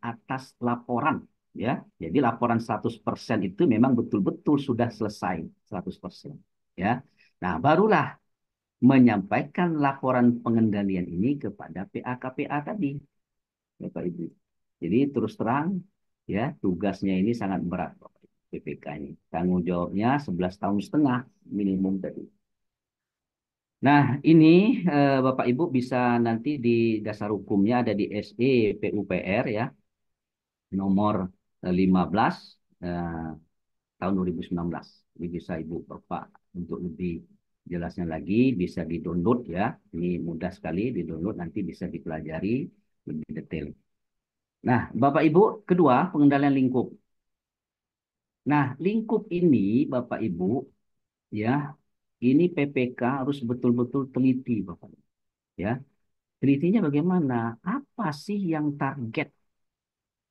atas laporan, ya. Jadi laporan 100% itu memang betul-betul sudah selesai 100%, ya. Nah, barulah menyampaikan laporan pengendalian ini kepada PA-KPA tadi, Bapak Ibu. Jadi terus terang, ya, tugasnya ini sangat berat, Bapak Ibu, PPK ini. Tanggung jawabnya 11 tahun setengah minimum tadi. Nah, ini Bapak Ibu bisa nanti di dasar hukumnya ada di SE PUPR ya, nomor 15 eh, tahun 2019. Ini bisa Ibu Bapak untuk lebih jelasnya lagi bisa di-download ya. Ini mudah sekali di-download, nanti bisa dipelajari lebih detail. Nah, Bapak Ibu, kedua pengendalian lingkup. Nah, lingkup ini Bapak Ibu ya, ini PPK harus betul-betul teliti Bapak Ibu. Ya, telitinya bagaimana? Apa sih yang target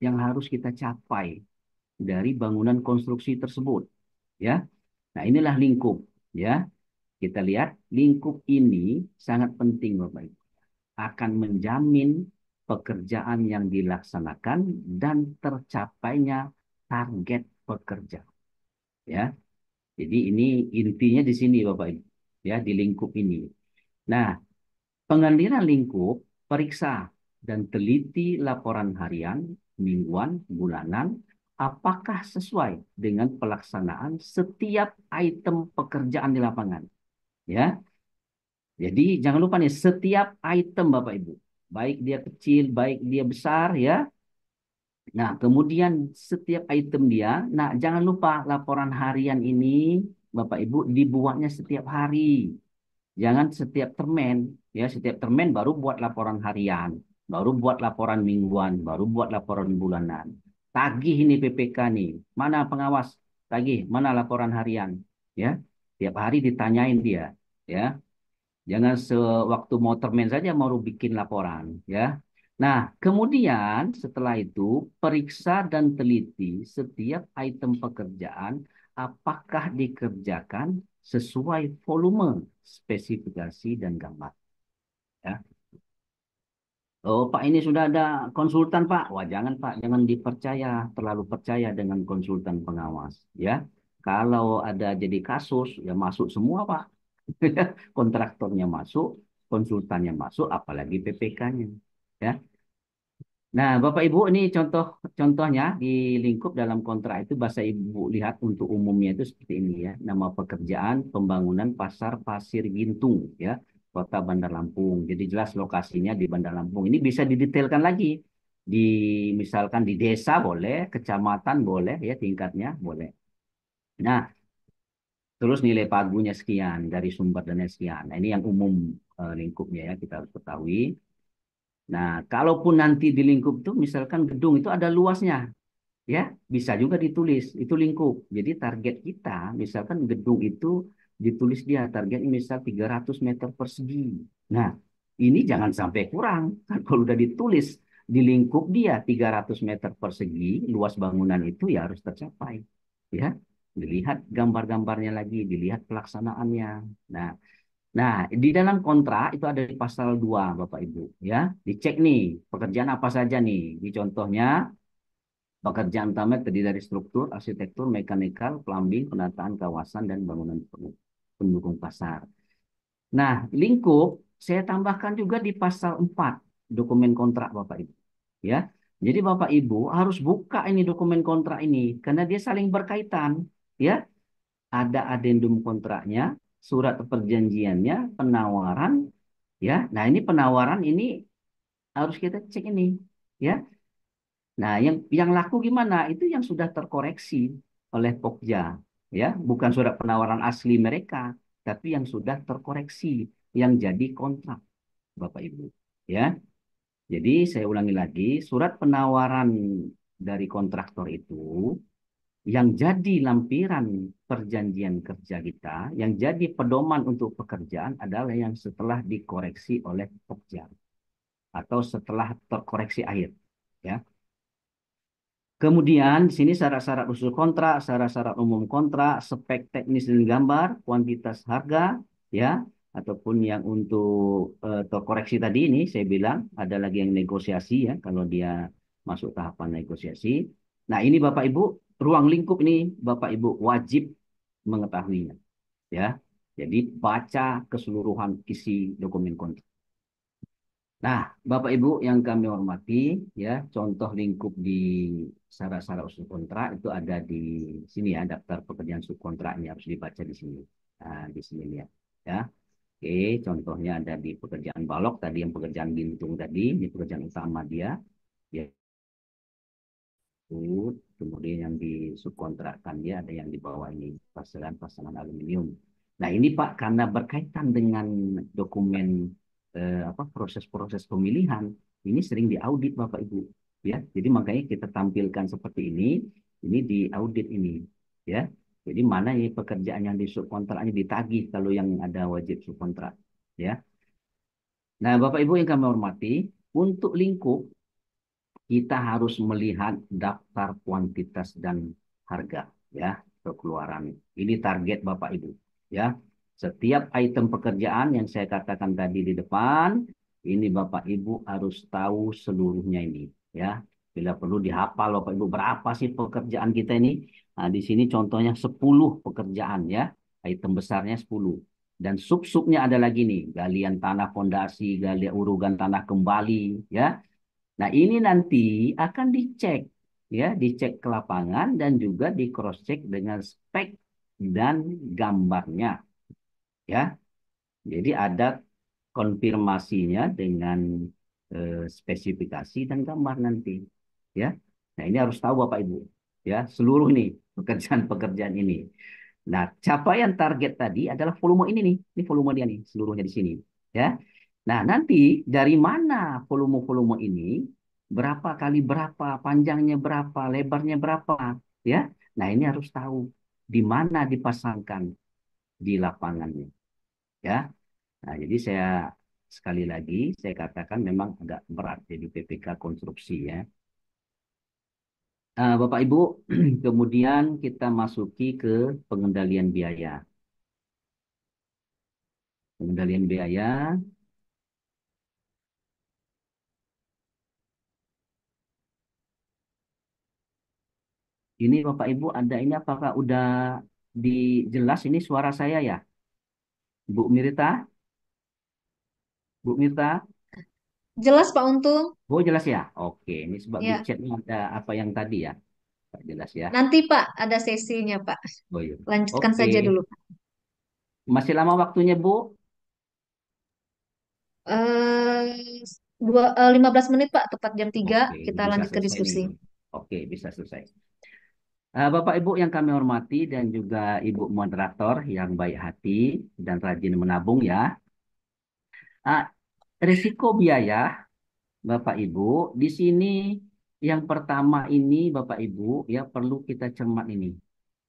yang harus kita capai dari bangunan konstruksi tersebut? Ya, nah inilah lingkup. Ya, kita lihat lingkup ini sangat penting, Bapak Ibu. Akan menjamin pekerjaan yang dilaksanakan dan tercapainya target pekerja. Ya, jadi ini intinya di sini, Bapak Ibu. Ya, di lingkup ini. Nah, pengambilan lingkup, periksa dan teliti laporan harian, mingguan, bulanan, apakah sesuai dengan pelaksanaan setiap item pekerjaan di lapangan. Ya, jadi jangan lupa nih setiap item Bapak Ibu, baik dia kecil, baik dia besar ya. Nah, kemudian setiap item dia, nah jangan lupa laporan harian ini Bapak Ibu dibuatnya setiap hari. Jangan setiap termen, ya setiap termen baru buat laporan harian, baru buat laporan mingguan, baru buat laporan bulanan. Tagih ini PPK nih, mana pengawas? Tagih, mana laporan harian? Ya, tiap hari ditanyain dia, ya. Jangan sewaktu mau termen saja mau bikin laporan, ya. Nah, kemudian setelah itu periksa dan teliti setiap item pekerjaan apakah dikerjakan sesuai volume, spesifikasi dan gambar, ya. Oh, Pak ini sudah ada konsultan, Pak. Wah, jangan, Pak, jangan dipercaya, terlalu percaya dengan konsultan pengawas, ya. Kalau ada jadi kasus, ya masuk semua, Pak. Kontraktornya masuk, konsultannya masuk, apalagi PPK-nya. Ya. Nah, Bapak Ibu, ini contohnya di lingkup dalam kontrak itu bahasa Ibu lihat untuk umumnya itu seperti ini ya. Nama pekerjaan pembangunan Pasar Pasir Gintung ya, Kota Bandar Lampung. Jadi jelas lokasinya di Bandar Lampung. Ini bisa didetailkan lagi. Di misalkan di desa boleh, kecamatan boleh ya tingkatnya boleh. Nah, terus nilai pagunya sekian, dari sumber dana sekian. Nah, ini yang umum lingkupnya ya, kita harus ketahui. Nah, kalaupun nanti di lingkup itu, misalkan gedung itu ada luasnya, ya bisa juga ditulis, itu lingkup. Jadi target kita, misalkan gedung itu ditulis dia, targetnya misal 300 meter persegi. Nah, ini jangan sampai kurang. Kan kalau udah ditulis di lingkup dia 300 meter persegi, luas bangunan itu ya harus tercapai. Ya, dilihat gambar-gambarnya lagi, dilihat pelaksanaannya. Nah, nah, di dalam kontrak itu ada di pasal 2, Bapak Ibu, ya. Dicek nih, pekerjaan apa saja nih. Di contohnya, pekerjaan utama terdiri dari struktur, arsitektur, mekanikal, plumbing, penataan kawasan, dan bangunan pendukung pasar. Nah, lingkup saya tambahkan juga di pasal 4, dokumen kontrak, Bapak Ibu. Ya, jadi Bapak Ibu harus buka ini dokumen kontrak ini, karena dia saling berkaitan. Ya, ada adendum kontraknya, surat perjanjiannya, penawaran, ya. Nah, ini penawaran ini harus kita cek ini, ya. Nah, yang laku gimana? Itu yang sudah terkoreksi oleh Pokja, ya, bukan surat penawaran asli mereka, tapi yang sudah terkoreksi, yang jadi kontrak, Bapak Ibu, ya. Jadi saya ulangi lagi, surat penawaran dari kontraktor itu yang jadi lampiran perjanjian kerja kita, yang jadi pedoman untuk pekerjaan adalah yang setelah dikoreksi oleh Pokja atau setelah terkoreksi akhir, ya. Kemudian di sini syarat-syarat usul kontrak, syarat-syarat umum kontrak, spek teknis dan gambar, kuantitas harga, ya, ataupun yang untuk terkoreksi tadi ini saya bilang ada lagi yang negosiasi ya kalau dia masuk tahapan negosiasi. Nah, ini Bapak Ibu, ruang lingkup ini Bapak Ibu wajib mengetahuinya, ya. Jadi baca keseluruhan isi dokumen kontrak. Nah, Bapak Ibu yang kami hormati, ya, contoh lingkup di syarat-syarat usul kontrak itu ada di sini ya, daftar pekerjaan subkontraknya harus dibaca di sini. Nah, di sini lihat, ya. Oke, contohnya ada di pekerjaan balok tadi yang pekerjaan bintung tadi, ini pekerjaan utama dia, ya. Kemudian yang di subkontrakkan dia ada yang di bawah ini pasangan aluminium. Nah, ini Pak karena berkaitan dengan dokumen proses-proses pemilihan ini sering diaudit Bapak Ibu, ya. Jadi makanya kita tampilkan seperti ini diaudit ini, ya. Jadi mana ini pekerjaan yang di subkontraknya ditagih kalau yang ada wajib subkontrak, ya. Nah, Bapak Ibu yang kami hormati, untuk lingkup kita harus melihat daftar kuantitas dan harga, ya, kekeluaran. Ini target Bapak Ibu, ya. Setiap item pekerjaan yang saya katakan tadi di depan, ini Bapak Ibu harus tahu seluruhnya ini, ya. Bila perlu dihafal Bapak Ibu berapa sih pekerjaan kita ini. Nah, di sini contohnya 10 pekerjaan, ya. Item besarnya 10. Dan sub-subnya ada lagi nih, galian tanah fondasi, galian urugan tanah kembali, ya. Nah, ini nanti akan dicek, ya, dicek ke lapangan dan juga di cross check dengan spek dan gambarnya, ya. Jadi ada konfirmasinya dengan spesifikasi dan gambar nanti, ya. Nah, ini harus tahu Bapak Ibu, ya, seluruh nih pekerjaan-pekerjaan ini. Nah, capaian target tadi adalah volume ini nih. Ini volume dia nih, seluruhnya di sini. Ya. Nah, nanti dari mana volume-volume ini, berapa kali berapa, panjangnya berapa, lebarnya berapa, ya. Nah, ini harus tahu di mana dipasangkan di lapangannya, ya. Nah, jadi saya sekali lagi saya katakan memang agak berat jadi PPK konstruksi ya. Bapak Ibu, kemudian kita masuki ke pengendalian biaya. Pengendalian biaya, ini Bapak Ibu ada ini apakah udah dijelas ini suara saya ya? Bu Mirta? Bu Mirta? Jelas Pak Untung? Oh jelas ya? Oke, ini sebab di Ya, chatnya ada apa yang tadi ya? Tak jelas ya? nanti Pak ada sesinya Pak. Oh iya. Lanjutkan Oke, saja dulu Pak. masih lama waktunya Bu? Eh 15 menit Pak, tepat jam 3 Oke, kita bisa lanjut ke selesai nih. diskusi. Oke, bisa selesai. Bapak Ibu yang kami hormati dan juga Ibu moderator yang baik hati dan rajin menabung ya. Ah, risiko biaya Bapak Ibu, di sini yang pertama ini Bapak Ibu ya perlu kita cermat ini.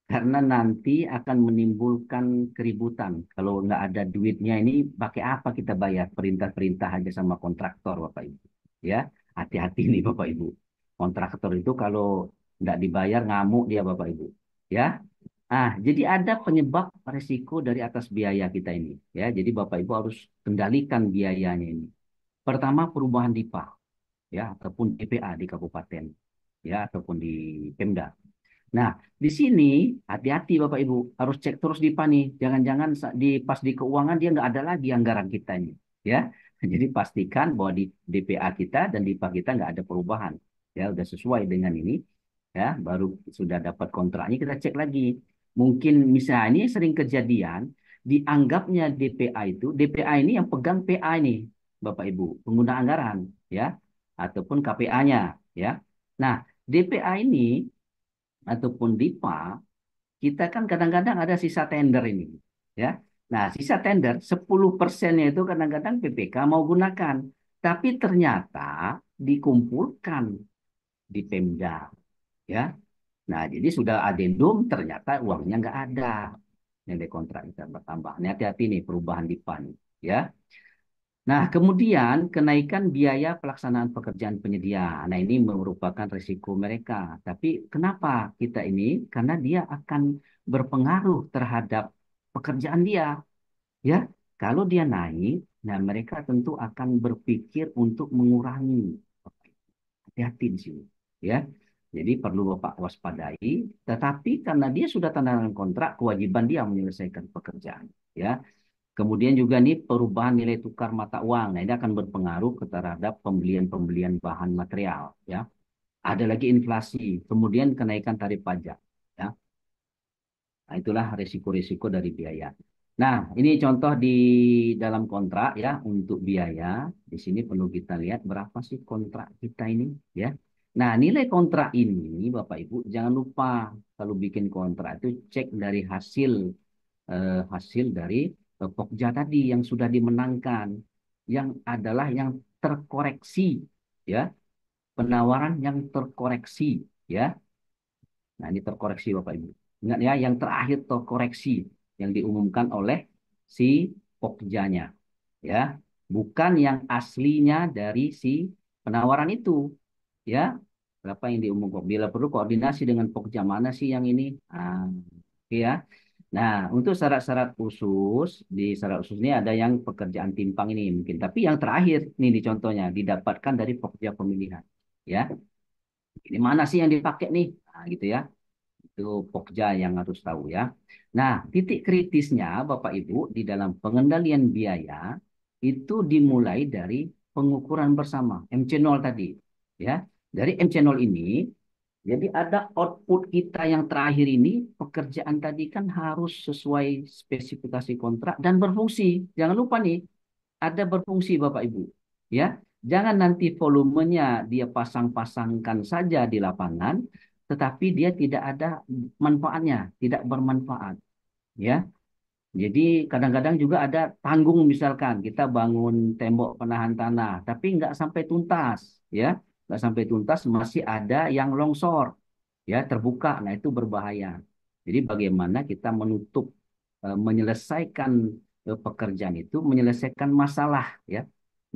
Karena nanti akan menimbulkan keributan. Kalau nggak ada duitnya ini pakai apa kita bayar perintah-perintah aja sama kontraktor Bapak Ibu. Ya, hati-hati nih Bapak Ibu. Kontraktor itu kalau nggak dibayar ngamuk dia Bapak Ibu. Ya, jadi ada penyebab resiko dari atas biaya kita ini. Ya, jadi Bapak Ibu harus kendalikan biayanya ini. Pertama perubahan DIPA ya ataupun DPA di kabupaten ya ataupun di Pemda. Nah, di sini hati-hati Bapak Ibu harus cek terus DIPA nih. Jangan-jangan di pas di keuangan dia nggak ada lagi anggaran kita ini ya. Jadi pastikan bahwa di DPA kita dan DIPA kita nggak ada perubahan ya udah sesuai dengan ini ya baru sudah dapat kontraknya kita cek lagi. Mungkin misalnya ini sering kejadian dianggapnya DPA itu, DPA ini yang pegang PA ini, Bapak Ibu, pengguna anggaran, ya, ataupun KPA-nya, ya. Nah, DPA ini ataupun DIPA, kita kan kadang-kadang ada sisa tender ini, ya. Nah, sisa tender 10%-nya itu kadang-kadang PPK mau gunakan, tapi ternyata dikumpulkan di Pemda, ya. Nah, jadi sudah adendum, ternyata uangnya nggak ada. Nilai kontrak kita bertambah. Ini hati-hati nih perubahan di PAN, ya. Nah, kemudian kenaikan biaya pelaksanaan pekerjaan penyedia. Nah, ini merupakan risiko mereka. Tapi kenapa kita ini? Karena dia akan berpengaruh terhadap pekerjaan dia, ya. Kalau dia naik, nah mereka tentu akan berpikir untuk mengurangi. Hati-hati di sini, ya. Jadi perlu Bapak waspadai, tetapi karena dia sudah tanda tangan kontrak, kewajiban dia menyelesaikan pekerjaan, ya. Kemudian juga nih perubahan nilai tukar mata uang. Nah, ini akan berpengaruh terhadap pembelian-pembelian bahan material, ya. Ada lagi inflasi, kemudian kenaikan tarif pajak, ya. Nah, itulah risiko-risiko dari biaya. Nah, ini contoh di dalam kontrak, ya, untuk biaya. Di sini perlu kita lihat berapa sih kontrak kita ini, ya. Nah, nilai kontrak ini, Bapak Ibu, jangan lupa kalau bikin kontrak itu cek dari hasil dari Pokja tadi yang sudah dimenangkan, yang adalah yang terkoreksi, ya, penawaran yang terkoreksi, ya. Nah, ini terkoreksi Bapak Ibu. Ingat ya, yang terakhir terkoreksi yang diumumkan oleh si Pokjanya, ya, bukan yang aslinya dari si penawaran itu, ya. Berapa yang diumumkan? Bila perlu koordinasi dengan Pokja mana sih yang ini? Oke ya. Nah, untuk syarat-syarat khusus, di syarat khusus ini ada yang pekerjaan timpang ini mungkin. Tapi yang terakhir, nih di contohnya, didapatkan dari Pokja pemilihan. Ya, ini mana sih yang dipakai nih? Nah, gitu ya. Itu Pokja yang harus tahu ya. Nah, titik kritisnya Bapak Ibu di dalam pengendalian biaya itu dimulai dari pengukuran bersama MC0 tadi. Ya, dari MC0 ini jadi ada output kita yang terakhir ini pekerjaan tadi kan harus sesuai spesifikasi kontrak dan berfungsi. Jangan lupa nih, ada berfungsi Bapak Ibu. Ya, jangan nanti volumenya dia pasang-pasangkan saja di lapangan, tetapi dia tidak ada manfaatnya, tidak bermanfaat. Ya, jadi kadang-kadang juga ada tanggung misalkan kita bangun tembok penahan tanah, tapi nggak sampai tuntas, ya, nggak sampai tuntas masih ada yang longsor, ya, terbuka. Nah itu berbahaya. Jadi bagaimana kita menutup, menyelesaikan pekerjaan itu, menyelesaikan masalah, ya.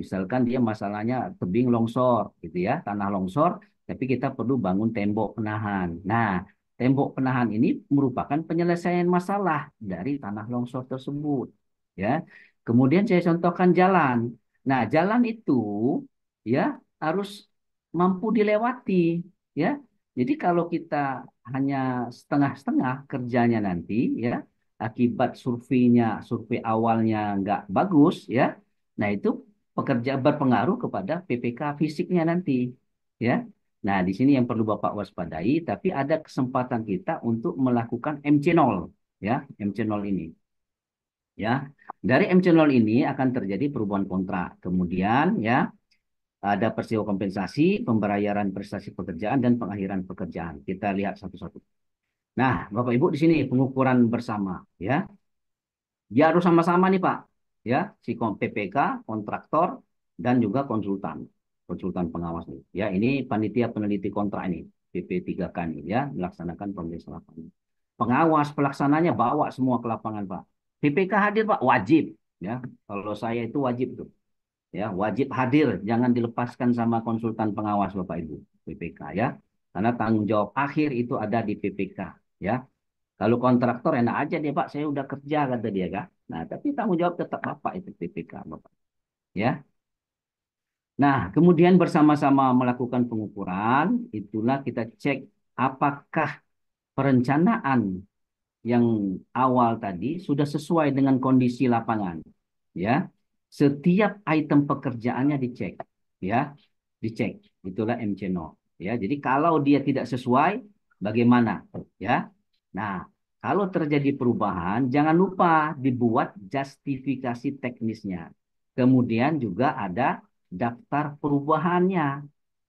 Misalkan dia masalahnya tebing longsor, gitu ya, tanah longsor, tapi kita perlu bangun tembok penahan. Nah, tembok penahan ini merupakan penyelesaian masalah dari tanah longsor tersebut, ya. Kemudian saya contohkan jalan. Nah, jalan itu, ya, harus mampu dilewati, ya. Jadi kalau kita hanya setengah-setengah kerjanya nanti, ya, akibat survei awalnya nggak bagus, ya. Nah, itu pekerja berpengaruh kepada PPK fisiknya nanti, ya. Nah, di sini yang perlu Bapak waspadai, tapi ada kesempatan kita untuk melakukan MC0, ya, MC0 ini, ya. Dari MC0 ini akan terjadi perubahan kontrak. Kemudian, ya, ada peristiwa kompensasi, pembayaran prestasi pekerjaan, dan pengakhiran pekerjaan. Kita lihat satu-satu. Nah, Bapak Ibu di sini pengukuran bersama, ya. Dia harus sama-sama nih Pak, ya, si PPK, kontraktor, dan juga konsultan, konsultan pengawas nih. Ya, ini panitia peneliti kontrak ini, PP3K ini, ya, melaksanakan pemeriksaan lapangan. Pengawas pelaksananya bawa semua ke lapangan Pak. PPK hadir Pak, wajib, ya. Kalau saya itu wajib tuh, ya, wajib hadir, jangan dilepaskan sama konsultan pengawas Bapak Ibu, PPK ya. Karena tanggung jawab akhir itu ada di PPK, ya. Kalau kontraktor enak aja dia Pak, saya udah kerja kata dia kan. Nah, tapi tanggung jawab tetap Bapak itu PPK Bapak. Ya. Nah, kemudian bersama-sama melakukan pengukuran, itulah kita cek apakah perencanaan yang awal tadi sudah sesuai dengan kondisi lapangan. Ya. Setiap item pekerjaannya dicek, ya. Dicek. Itulah MC0. Ya, jadi kalau dia tidak sesuai bagaimana? Ya. Nah, Kalau terjadi perubahan, jangan lupa dibuat justifikasi teknisnya. Kemudian juga ada daftar perubahannya.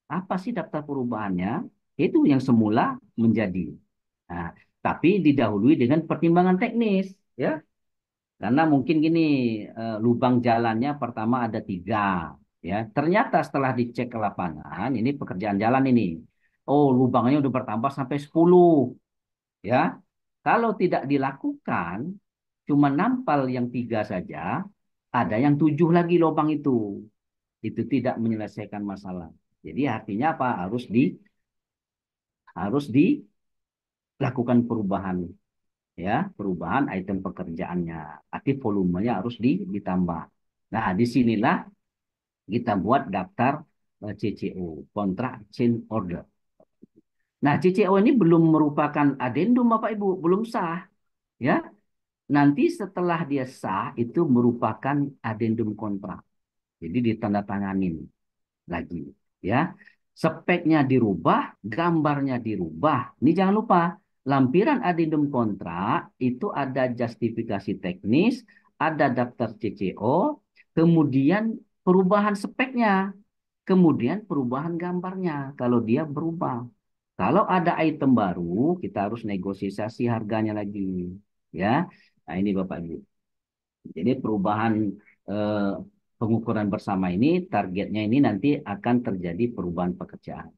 Apa sih daftar perubahannya? Itu yang semula menjadi. Nah, tapi didahului dengan pertimbangan teknis, ya. Karena mungkin gini, lubang jalannya pertama ada 3, ya. Ternyata setelah dicek ke lapangan, ini pekerjaan jalan ini. Oh, lubangnya udah bertambah sampai 10, ya. Kalau tidak dilakukan, cuma nampal yang 3 saja, ada yang 7 lagi lubang itu. Itu tidak menyelesaikan masalah. Jadi artinya apa? Harus dilakukan perubahan, ya, perubahan item pekerjaannya. Arti volumenya harus ditambah. Nah, disinilah kita buat daftar CCO, kontrak change order. Nah, CCO ini belum merupakan adendum Bapak Ibu, belum sah, ya. Nanti setelah dia sah itu merupakan adendum kontrak. Jadi ditandatanganin lagi, ya. Speknya dirubah, gambarnya dirubah. Ini jangan lupa, lampiran adendum kontrak itu ada justifikasi teknis, ada daftar CCO, kemudian perubahan speknya, kemudian perubahan gambarnya kalau dia berubah. Kalau ada item baru, kita harus negosiasi harganya lagi, ya. Nah, ini Bapak Ibu. Jadi perubahan eh, pengukuran bersama ini, targetnya ini nanti akan terjadi perubahan pekerjaan.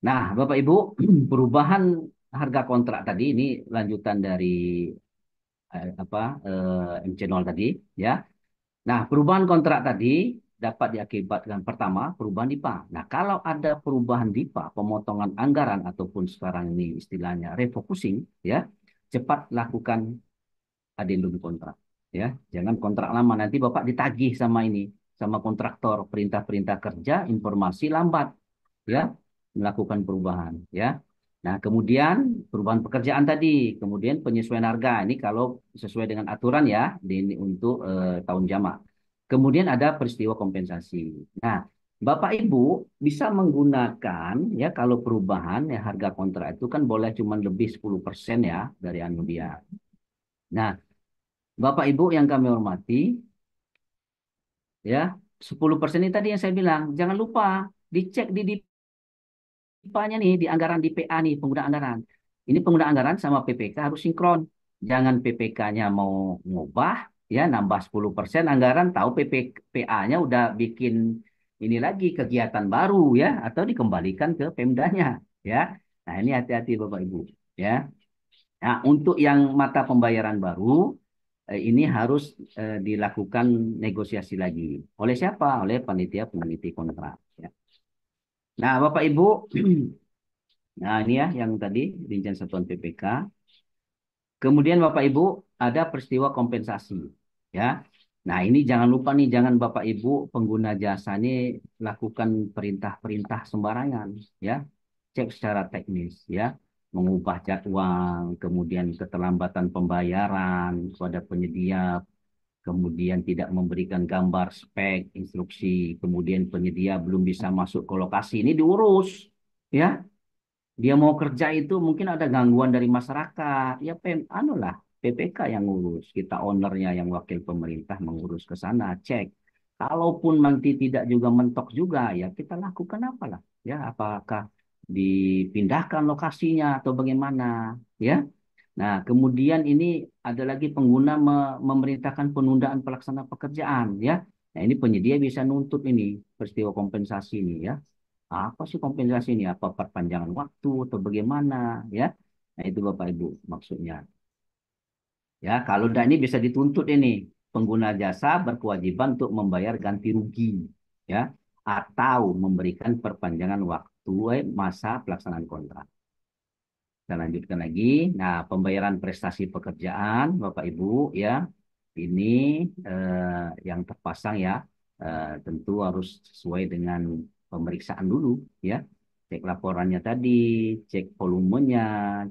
Nah, Bapak Ibu, perubahan harga kontrak tadi ini lanjutan dari MC0 tadi, ya. Nah, perubahan kontrak tadi dapat diakibatkan pertama perubahan DIPA. Nah, kalau ada perubahan DIPA, pemotongan anggaran ataupun sekarang ini istilahnya refocusing, ya, cepat lakukan adendum kontrak, ya. Jangan kontrak lama, nanti Bapak ditagih sama kontraktor, perintah-perintah kerja, informasi lambat, ya, melakukan perubahan, ya. Nah, kemudian perubahan pekerjaan tadi, kemudian penyesuaian harga ini kalau sesuai dengan aturan, ya, untuk tahun jamak. Kemudian ada peristiwa kompensasi. Nah, Bapak Ibu bisa menggunakan, ya, kalau perubahan ya harga kontrak itu kan boleh cuma lebih 10% ya dari anu dia. Nah, Bapak Ibu yang kami hormati, ya, 10% ini tadi yang saya bilang, jangan lupa dicek di DIPA-nya nih, di anggaran di PA nih, pengguna anggaran. Ini pengguna anggaran sama PPK harus sinkron. Jangan PPK-nya mau ngubah, ya, nambah 10% anggaran, tahu PA-nya udah bikin ini lagi kegiatan baru, ya, atau dikembalikan ke Pemdanya, ya. Nah, ini hati-hati Bapak Ibu, ya. Nah, untuk yang mata pembayaran baru, ini harus dilakukan negosiasi lagi. Oleh siapa? Oleh panitia peneliti kontrak. Ya. Nah, Bapak Ibu, nah ini ya yang tadi rincian satuan PPK. Kemudian Bapak Ibu ada peristiwa kompensasi. Ya. Nah, ini jangan lupa nih, jangan Bapak Ibu pengguna jasa ini lakukan perintah-perintah sembarangan. Ya, cek secara teknis, ya, mengubah jadwal, kemudian keterlambatan pembayaran kepada penyedia, kemudian tidak memberikan gambar spek, instruksi, kemudian penyedia belum bisa masuk ke lokasi, ini diurus, ya. Dia mau kerja itu mungkin ada gangguan dari masyarakat, ya anulah PPK yang ngurus, kita ownernya yang wakil pemerintah mengurus ke sana, cek. Kalaupun nanti tidak juga mentok juga, ya kita lakukan apalah, ya, apakah dipindahkan lokasinya atau bagaimana, ya. Nah, kemudian ini ada lagi pengguna memerintahkan penundaan pelaksana pekerjaan, ya. Nah, ini penyedia bisa nuntut ini peristiwa kompensasi ini, ya. Apa sih kompensasi ini? Apa perpanjangan waktu atau bagaimana, ya? Nah, itu Bapak Ibu maksudnya. Ya, kalau tidak ini bisa dituntut ini. Pengguna jasa berkewajiban untuk membayar ganti rugi, ya, atau memberikan perpanjangan waktu masa pelaksanaan kontrak. Kita lanjutkan lagi. Nah, pembayaran prestasi pekerjaan, Bapak Ibu, ya, ini yang terpasang, ya, tentu harus sesuai dengan pemeriksaan dulu, ya. Cek laporannya tadi, cek volumenya,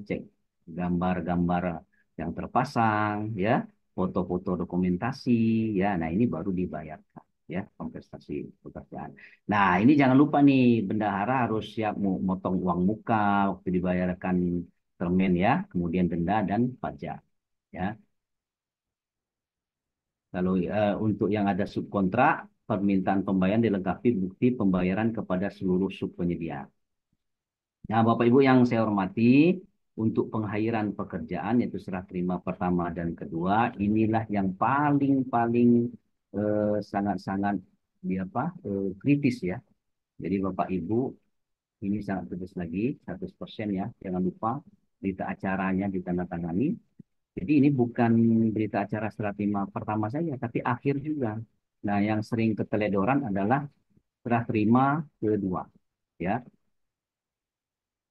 cek gambar-gambar yang terpasang, ya, foto-foto dokumentasi, ya. Nah, ini baru dibayarkan, ya, kompensasi pekerjaan. Nah, ini jangan lupa nih, bendahara harus siap motong uang muka waktu dibayarkan termen ya, kemudian denda dan pajak ya. Kalau untuk yang ada subkontrak, permintaan pembayaran dilengkapi bukti pembayaran kepada seluruh subpenyedia. Nah, Bapak Ibu yang saya hormati, untuk pengakhiran pekerjaan yaitu serah terima pertama dan kedua, inilah yang paling sangat-sangat di apa kritis ya. Jadi Bapak Ibu ini sangat kritis lagi 100% ya. Jangan lupa berita acaranya ditandatangani. Jadi ini bukan berita acara serah terima pertama saja, tapi akhir juga. Nah, yang sering keteledoran adalah serah terima kedua ya.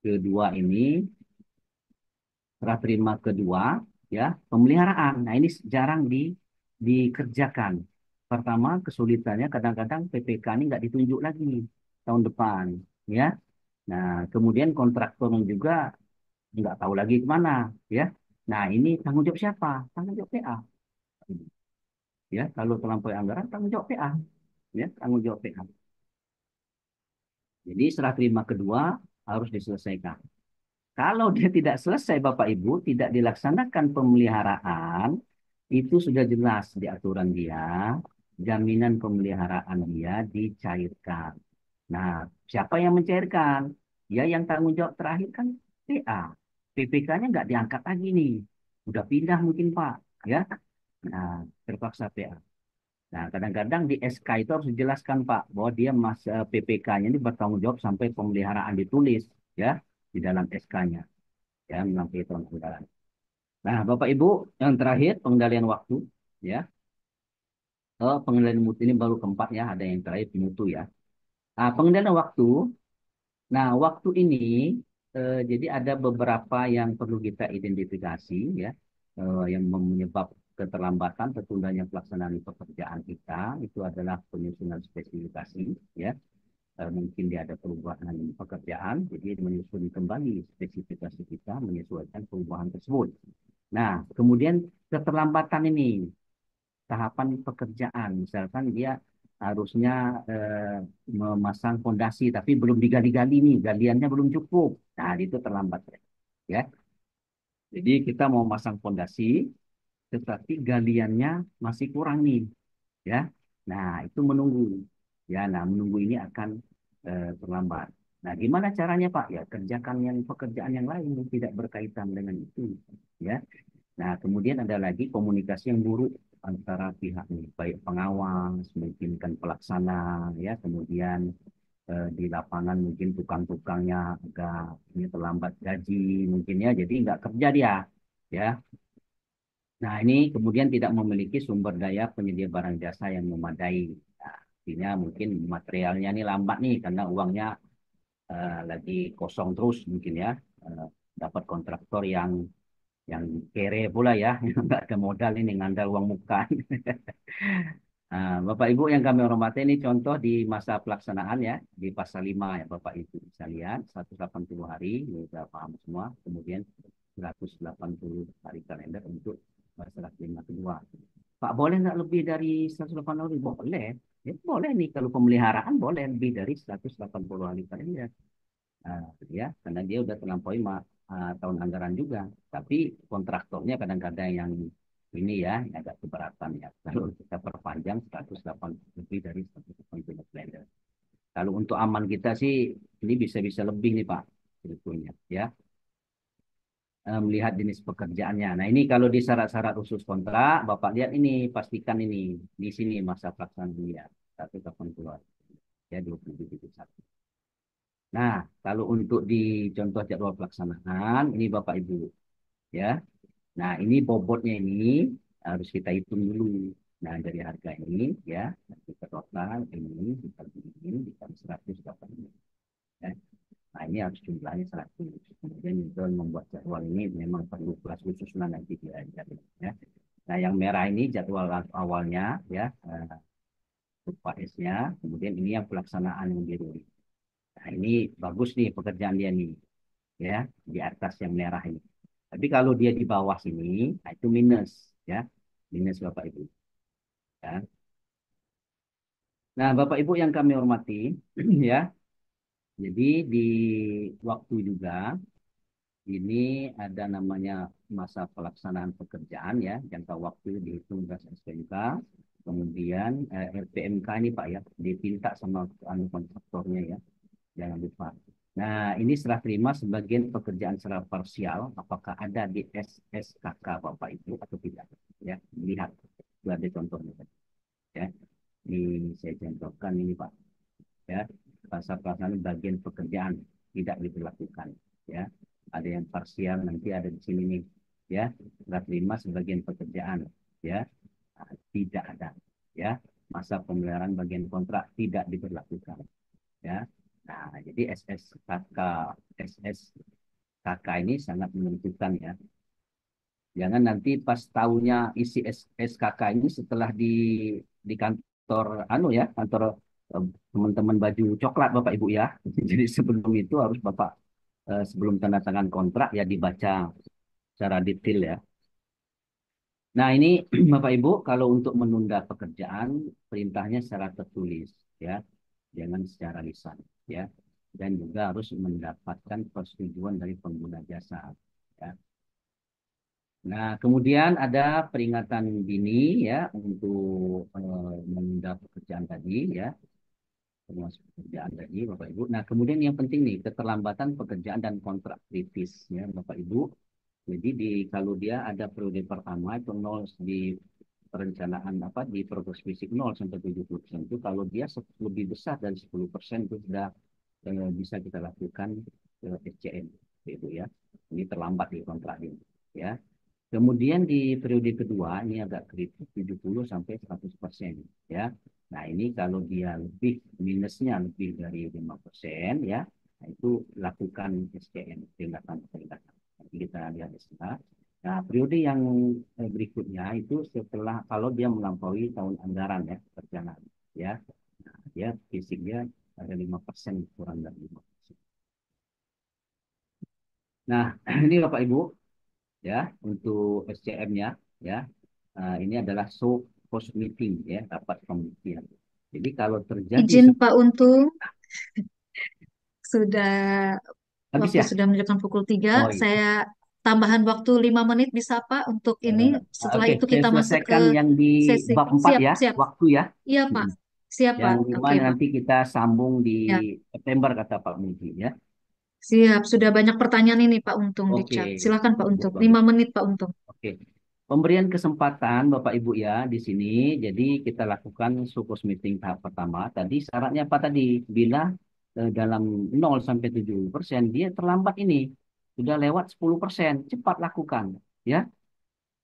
Kedua ini serah terima kedua ya, pemeliharaan. Nah, ini jarang dikerjakan. Pertama, kesulitannya kadang-kadang PPK ini nggak ditunjuk lagi tahun depan ya. Nah, kemudian kontraktornya juga nggak tahu lagi kemana ya. Nah, ini tanggung jawab siapa? Tanggung jawab PA ya. Kalau terlampaui anggaran tanggung jawab PA ya, tanggung jawab PA. Jadi serah terima kedua harus diselesaikan. Kalau dia tidak selesai, Bapak Ibu, tidak dilaksanakan pemeliharaan, itu sudah jelas di aturan dia, jaminan pemeliharaan dia dicairkan. Nah, siapa yang mencairkan? Ya, yang tanggung jawab terakhir kan PA. PPK-nya nggak diangkat lagi nih. Udah pindah mungkin, Pak. Ya, nah, terpaksa PA. Nah, kadang-kadang di SK itu harus dijelaskan, Pak, bahwa dia PPK-nya ini bertanggung jawab sampai pemeliharaan ditulis, ya, di dalam SK-nya, ya, melampaui tahun anggaran. Nah, Bapak Ibu, yang terakhir pengendalian waktu, ya. Pengendalian mutu ini baru keempat ya, ada yang terakhir mutu ya. Nah, pengendalian waktu. Nah, waktu ini jadi ada beberapa yang perlu kita identifikasi ya, yang menyebab keterlambatan tertundanya pelaksanaan pekerjaan kita itu adalah penyusunan spesifikasi ya. Mungkin dia ada perubahan pekerjaan, jadi menyusun kembali spesifikasi kita menyesuaikan perubahan tersebut. Nah, kemudian keterlambatan ini tahapan pekerjaan, misalkan dia harusnya memasang fondasi tapi belum digali-gali nih, galiannya belum cukup. Nah, itu terlambat ya. Jadi kita mau masang fondasi tetapi galiannya masih kurang nih, ya. Nah, itu menunggu. Ya, nah menunggu ini akan terlambat. Nah, gimana caranya, Pak? Ya, kerjakan yang pekerjaan yang lain yang tidak berkaitan dengan itu, ya. Nah, kemudian ada lagi komunikasi yang buruk antara pihak nih, baik pengawas, mungkin kan pelaksana, ya, kemudian di lapangan mungkin tukang-tukangnya agak ini terlambat gaji, mungkin ya, jadi nggak kerja dia, ya. Nah, ini kemudian tidak memiliki sumber daya penyedia barang jasa yang memadai. Nah, artinya mungkin materialnya ini lambat nih karena uangnya lagi kosong terus mungkin ya. Eh, Dapat kontraktor yang kere pula ya, yang nggak ada modal ini ngandal uang muka. Nah, Bapak Ibu yang kami hormati ini contoh di masa pelaksanaan ya di pasal 5 ya Bapak Ibu bisa lihat 180 hari ini sudah paham semua kemudian 180 hari kalender untuk masalah kelima kedua. Pak boleh nggak lebih dari 180 hari? Boleh. Ya, boleh nih kalau pemeliharaan boleh lebih dari 180 hari kalender. Ya, karena dia udah terlampaui tahun anggaran juga. Tapi kontraktornya kadang-kadang yang ini ya yang agak keberatan ya. Kalau kita perpanjang 180 lebih dari 180 kalender. Kalau untuk aman kita sih ini bisa-bisa lebih nih Pak sebetulnya ya. Melihat jenis pekerjaannya. Nah, ini kalau di syarat-syarat khusus kontrak, Bapak lihat ini, pastikan ini di sini masa pelaksanaan dia 180 ya 27.1. Nah, kalau untuk di contoh jadwal pelaksanaan, ini Bapak Ibu ya. Nah, ini bobotnya ini harus kita hitung dulu. Nah, dari harga ini ya, kita total ini dikali ini dikali 180. Ya. Nah, ini harus jumlahnya 100. Kemudian itu membuat jadwal ini memang perlu kelas khusus nanti diajar. Ya. Nah, yang merah ini jadwal awalnya ya, Pak S-nya. Kemudian ini yang pelaksanaan yang biru. Nah, ini bagus nih pekerjaan dia nih, ya, di atas yang merah ini. Tapi kalau dia di bawah sini, nah itu minus, ya, minus Bapak Ibu. Ya. Nah, Bapak Ibu yang kami hormati, ya, jadi di waktu juga ini ada namanya masa pelaksanaan pekerjaan ya, jangka waktu dihitung berdasarkan SPMK. Kemudian RPMK ini Pak ya, dipinta sama kontraktornya ya, jangan lupa. Nah, ini serah terima sebagian pekerjaan secara parsial, apakah ada di SSKK Bapak Ibu atau tidak? Ya, lihat, itu ada contohnya ya. Ini saya contohkan ini Pak ya, masa pelaksanaan bagian pekerjaan tidak diberlakukan ya, ada yang parsial, nanti ada di sini nih ya, serah terima sebagian pekerjaan ya. Nah, tidak ada ya, masa pemeliharaan bagian kontrak tidak diberlakukan ya. Nah, jadi SSKK ini sangat menentukan ya. Jangan nanti pas tahunya isi SKK ini setelah di kantor ya, kantor teman-teman baju coklat Bapak Ibu ya. Jadi sebelum itu harus Bapak sebelum tanda tangan kontrak ya dibaca secara detail ya. Nah, ini Bapak Ibu kalau untuk menunda pekerjaan perintahnya secara tertulis ya. Jangan secara lisan ya. Dan juga harus mendapatkan persetujuan dari pengguna jasa ya. Nah, kemudian ada peringatan dini ya untuk menunda pekerjaan tadi ya, termasuk pekerjaan tadi Bapak Ibu. Nah, kemudian yang penting nih keterlambatan pekerjaan dan kontrak kritis ya Bapak Ibu. Jadi kalau dia ada periode pertama itu nol di perencanaan di progres fisik 0 sampai 70% itu, kalau dia lebih besar dari 10% itu sudah bisa kita lakukan SCM itu ya. Ini terlambat di kontrak ini ya. Kemudian di periode kedua ini agak kritis 70 sampai 100% ya. Nah, ini kalau dia minusnya lebih dari 5% ya, nah itu lakukan SCM, peringatan. Nanti kita lihat di sana. Nah, periode yang berikutnya itu setelah kalau dia melampaui tahun anggaran ya perjalanan ya. Nah, dia fisiknya ada 5%, kurang dari 5%. Nah, ini Bapak Ibu ya untuk SCM-nya ya. Ini adalah show post meeting ya, rapat pembuktian. Jadi kalau terjadi Izin Pak Untung, sudah habis waktu ya. sudah menunjukkan pukul 3. Oh iya. Saya tambahan waktu 5 menit bisa Pak untuk ini. Setelah Oke, itu saya kita masuk ke selesaikan yang di sesi. bab 4 Siap, ya, siap. waktu ya. Iya Pak, Hmm. siap Yang Pak. Oke dimana Pak. nanti kita sambung di Ya, September kata Pak Muji ya. siap. Sudah banyak pertanyaan ini Pak Untung di Oke, chat. Silakan Pak bagus Untung. bagus. 5 menit Pak Untung. Oke. Pemberian kesempatan Bapak Ibu ya di sini. Jadi kita lakukan sukurs meeting tahap pertama. Tadi syaratnya apa tadi? Bila dalam 0 sampai 70% dia terlambat ini. Sudah lewat 10%, cepat lakukan. Ya,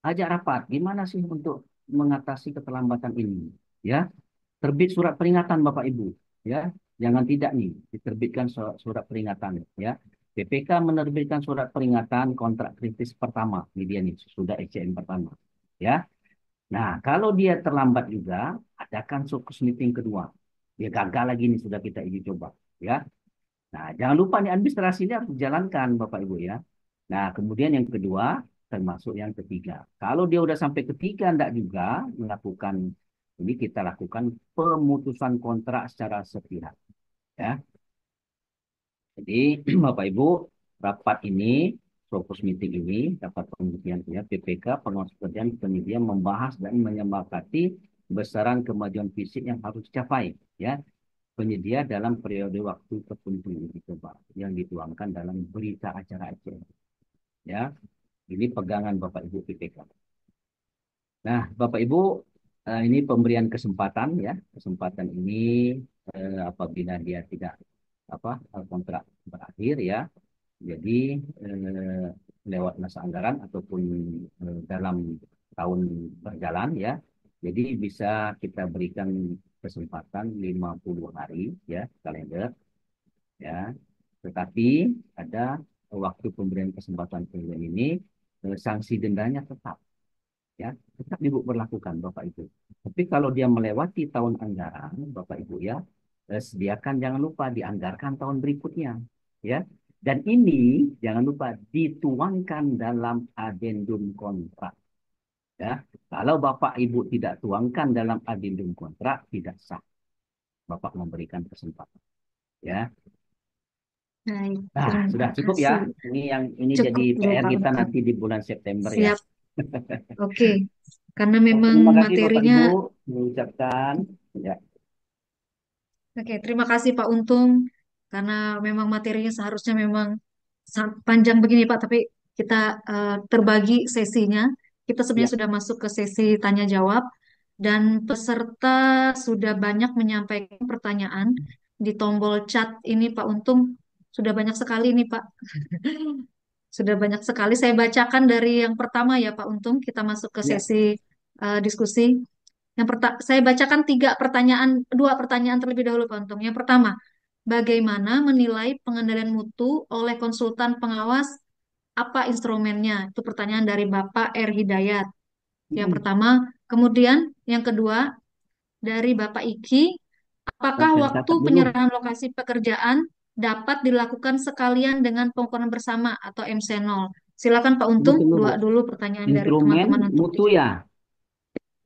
ajak rapat. Gimana sih untuk mengatasi keterlambatan ini? Ya, terbit surat peringatan Bapak Ibu. Ya, jangan tidak nih diterbitkan surat peringatan. Ya, BPK menerbitkan surat peringatan kontrak kritis pertama. Ini dia nih, sudah ECM pertama. Ya, nah kalau dia terlambat juga, adakan sukses meeting kedua. Dia gagal lagi nih, sudah kita uji coba. Ya, nah jangan lupa nih administrasinya harus dijalankan Bapak Ibu ya. Nah, kemudian yang kedua, termasuk yang ketiga. Kalau dia udah sampai ketiga, enggak juga melakukan ini, kita lakukan pemutusan kontrak secara sepihak. Ya, jadi Bapak Ibu, rapat ini, fokus meeting ini, rapat pembuktian ya, PPK, pengawas pekerjaan, penyedia membahas dan menyepakati besaran kemajuan fisik yang harus dicapai. Ya, penyedia dalam periode waktu tertentu gitu Pak, yang dituangkan dalam berita acara acara. Ya, ini pegangan Bapak Ibu PPK. Nah, Bapak Ibu, ini pemberian kesempatan ya. Kesempatan ini apabila dia tidak kontrak berakhir ya. Jadi lewat masa anggaran ataupun dalam tahun berjalan ya. Jadi bisa kita berikan kesempatan 50 hari ya kalender ya. Tetapi ada waktu pemberian kesempatan ini sanksi dendanya tetap ya, tetap Ibu berlakukan Bapak Ibu. Tapi kalau dia melewati tahun anggaran Bapak Ibu ya, sediakan jangan lupa dianggarkan tahun berikutnya ya. Dan ini jangan lupa dituangkan dalam adendum kontrak ya. Kalau Bapak Ibu tidak tuangkan dalam adendum kontrak tidak sah Bapak memberikan kesempatan ya. Baik, Nah, terima sudah cukup ya. kasih. Ini jadi Cukup dulu PR Pak kita untuk nanti di bulan September ya. siap. Oke, karena Oke, memang terima kasih Bapak materinya. Ibu mengucapkan ya. Oke, terima kasih Pak Untung karena memang materinya seharusnya memang sangat panjang begini Pak, tapi kita terbagi sesinya. Kita Ya. sebenarnya sudah masuk ke sesi tanya jawab dan peserta sudah banyak menyampaikan pertanyaan di tombol chat ini Pak Untung sudah banyak sekali nih Pak. Sudah banyak sekali. Saya bacakan dari yang pertama ya Pak Untung. Kita masuk ke Ya. sesi diskusi. Saya bacakan dua pertanyaan terlebih dahulu Pak Untung. Yang pertama, bagaimana menilai pengendalian mutu oleh konsultan pengawas? Apa instrumennya? Itu pertanyaan dari Bapak R. Hidayat. Yang Mm-mm. pertama. Kemudian yang kedua dari Bapak Iki, apakah Saya waktu catat dulu. penyerahan lokasi pekerjaan dapat dilakukan sekalian dengan pengukuran bersama atau MC0? Silakan Pak Tunggu, Untung, tunggu, Bu. dua dulu pertanyaan dari Instrumen teman-teman untuk mutu dijawab. ya.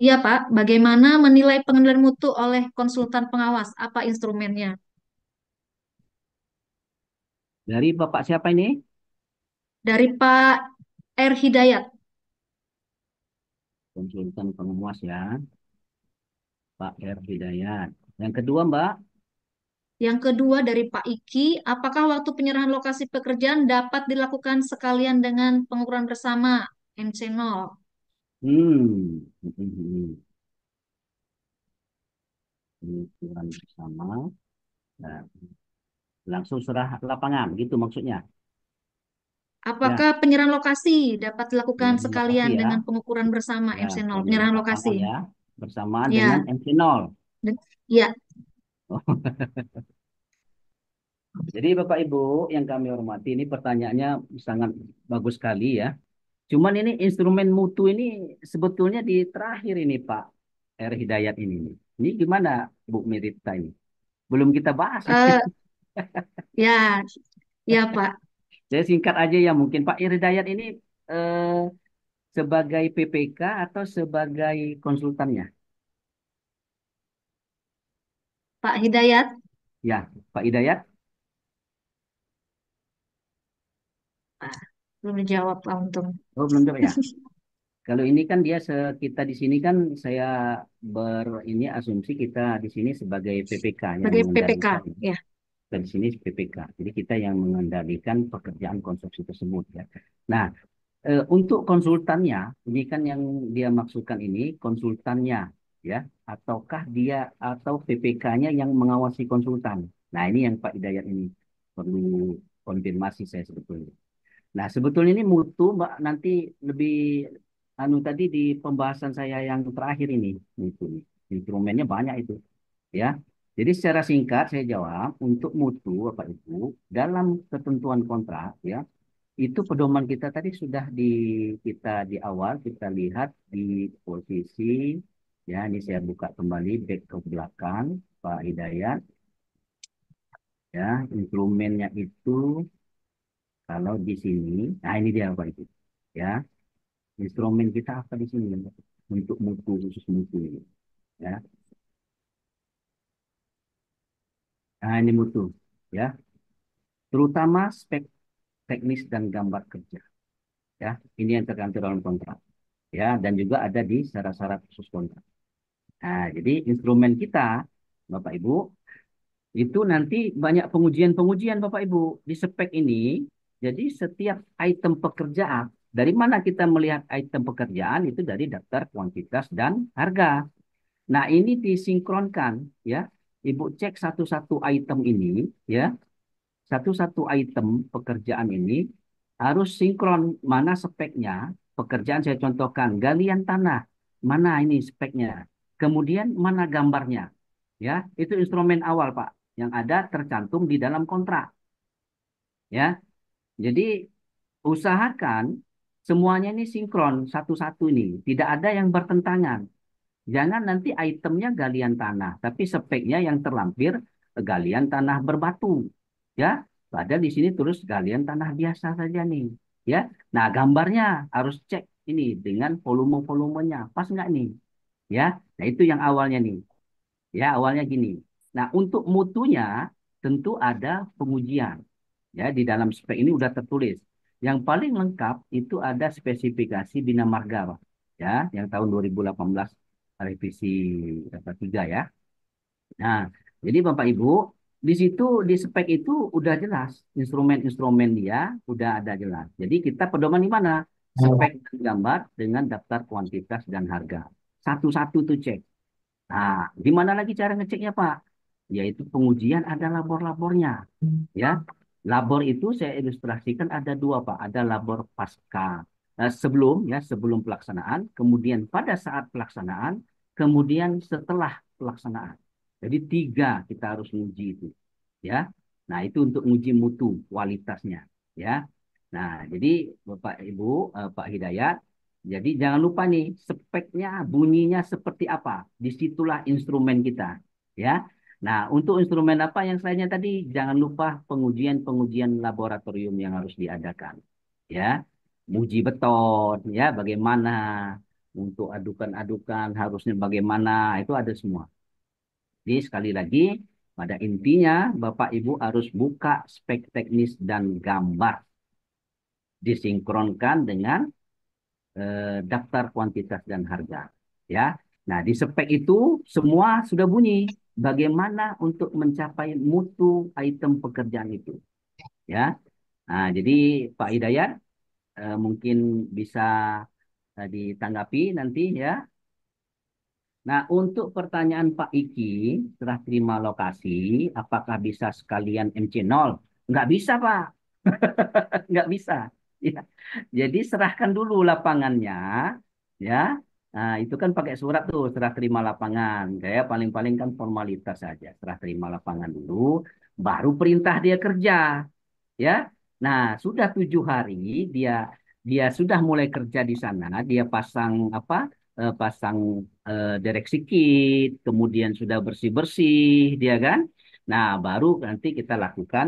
Iya Pak, bagaimana menilai pengendalian mutu oleh konsultan pengawas? Apa instrumennya? Dari Bapak siapa ini? Dari Pak R. Hidayat. Konsultan pengawas ya. Pak R. Hidayat. Yang kedua, Mbak. Yang kedua dari Pak Iki, apakah waktu penyerahan lokasi pekerjaan dapat dilakukan sekalian dengan pengukuran bersama MC0? Hmm. Ukuran bersama. Nah, langsung serah lapangan, gitu maksudnya. Ya, Apakah penyerahan lokasi dapat dilakukan penyerahan lokasi sekalian ya. dengan pengukuran bersama Ya, MC0? penyerahan Penyerahan lapangan lokasi. ya. Bersamaan dengan Ya, MC0. ya. Jadi Bapak Ibu yang kami hormati, ini pertanyaannya sangat bagus sekali ya. Cuman ini instrumen mutu ini sebetulnya di terakhir ini Pak R. Hidayat ini. Ini gimana Bu Mirita ini? Belum kita bahas ini. Eh, ya, ya Pak. Saya singkat aja ya mungkin Pak R. Hidayat ini eh, sebagai PPK atau sebagai konsultannya? Pak Hidayat. Ya, Pak Hidayat. Ah, belum dijawab Pak Untung. Oh, belum jawab ya. Kalau ini kan dia kita di sini kan saya ini asumsi kita di sini sebagai PPK yang Sebagai PPK. mengendalikan. Ya. Dan di sini PPK. Jadi kita yang mengendalikan pekerjaan konstruksi tersebut ya. Nah, untuk konsultannya, ini kan yang dia maksudkan ini konsultannya ya, ataukah dia atau PPK-nya yang mengawasi konsultan. Nah, ini yang Pak Hidayat ini perlu konfirmasi saya sebetulnya. Nah, sebetulnya ini mutu Mbak nanti lebih tadi di pembahasan saya yang terakhir ini mutu. Instrumennya banyak itu ya. Jadi secara singkat saya jawab untuk mutu Bapak Ibu dalam ketentuan kontrak ya itu pedoman kita tadi sudah kita di awal kita lihat di posisi ya ini saya buka kembali back ke belakang Pak Hidayat ya instrumennya itu kalau di sini nah ini dia Pak Ibu ya instrumen kita apa di sini untuk mutu khusus mutu ini ya nah ini mutu ya terutama spek teknis dan gambar kerja ya ini yang tercantum dalam kontrak ya dan juga ada di syarat-syarat khusus kontrak. Nah, jadi instrumen kita Bapak Ibu itu nanti banyak pengujian-pengujian Bapak Ibu di spek ini. Jadi setiap item pekerjaan dari mana kita melihat item pekerjaan itu dari daftar kuantitas dan harga. Nah, ini disinkronkan ya. Ibu cek satu-satu item ini ya. Satu-satu item pekerjaan ini harus sinkron mana speknya. Pekerjaan saya contohkan, galian tanah. Mana ini speknya? Kemudian mana gambarnya? Ya, itu instrumen awal, Pak, yang ada tercantum di dalam kontrak. Ya, jadi usahakan semuanya ini sinkron satu-satu ini. Tidak ada yang bertentangan. Jangan nanti itemnya galian tanah, tapi speknya yang terlampir galian tanah berbatu. Ya, padahal di sini terus galian tanah biasa saja nih. Ya, nah gambarnya harus cek ini dengan volume-volumenya pas nggak nih? Ya, nah itu yang awalnya nih. Ya, awalnya gini. Nah, untuk mutunya tentu ada pengujian. Ya, di dalam spek ini udah tertulis. Yang paling lengkap itu ada spesifikasi Bina Marga, Pak. Ya, yang tahun 2018 revisi 3 ya. Nah, jadi Bapak Ibu, di situ di spek itu udah jelas instrumen-instrumen dia udah ada jelas. Jadi kita pedoman di mana? Spek dan gambar dengan daftar kuantitas dan harga. Satu-satu tuh cek. Nah, di mana lagi cara ngeceknya, Pak? Yaitu pengujian ada labor-labornya. Ya, labor itu saya ilustrasikan ada dua, Pak. Ada labor pasca sebelum pelaksanaan, kemudian pada saat pelaksanaan, kemudian setelah pelaksanaan. Jadi tiga kita harus menguji itu, ya. Nah, itu untuk menguji mutu kualitasnya, ya. Nah, jadi Bapak Ibu, Pak Hidayat, jadi jangan lupa nih speknya bunyinya seperti apa. Disitulah instrumen kita, ya. Nah, untuk instrumen apa yang selainnya tadi, jangan lupa pengujian-pengujian laboratorium yang harus diadakan. Ya, uji beton, ya, bagaimana untuk adukan-adukan harusnya bagaimana, itu ada semua. Jadi sekali lagi, pada intinya Bapak Ibu harus buka spek teknis dan gambar, disinkronkan dengan daftar kuantitas dan harga. Ya, nah di spek itu semua sudah bunyi bagaimana untuk mencapai mutu item pekerjaan itu. Ya, nah jadi Pak Hidayat mungkin bisa ditanggapi nanti ya. Nah untuk pertanyaan Pak Iki, setelah terima lokasi, apakah bisa sekalian MC0? Nggak bisa Pak, nggak bisa. Ya. Jadi serahkan dulu lapangannya, ya. Nah, itu kan pakai surat tuh, serah terima lapangan. Kayak paling-paling kan formalitas saja. Serah terima lapangan dulu, baru perintah dia kerja, ya. Nah, sudah 7 hari dia dia sudah mulai kerja di sana. Dia pasang apa? Pasang direksi kit, kemudian sudah bersih-bersih, dia kan. Nah, baru nanti kita lakukan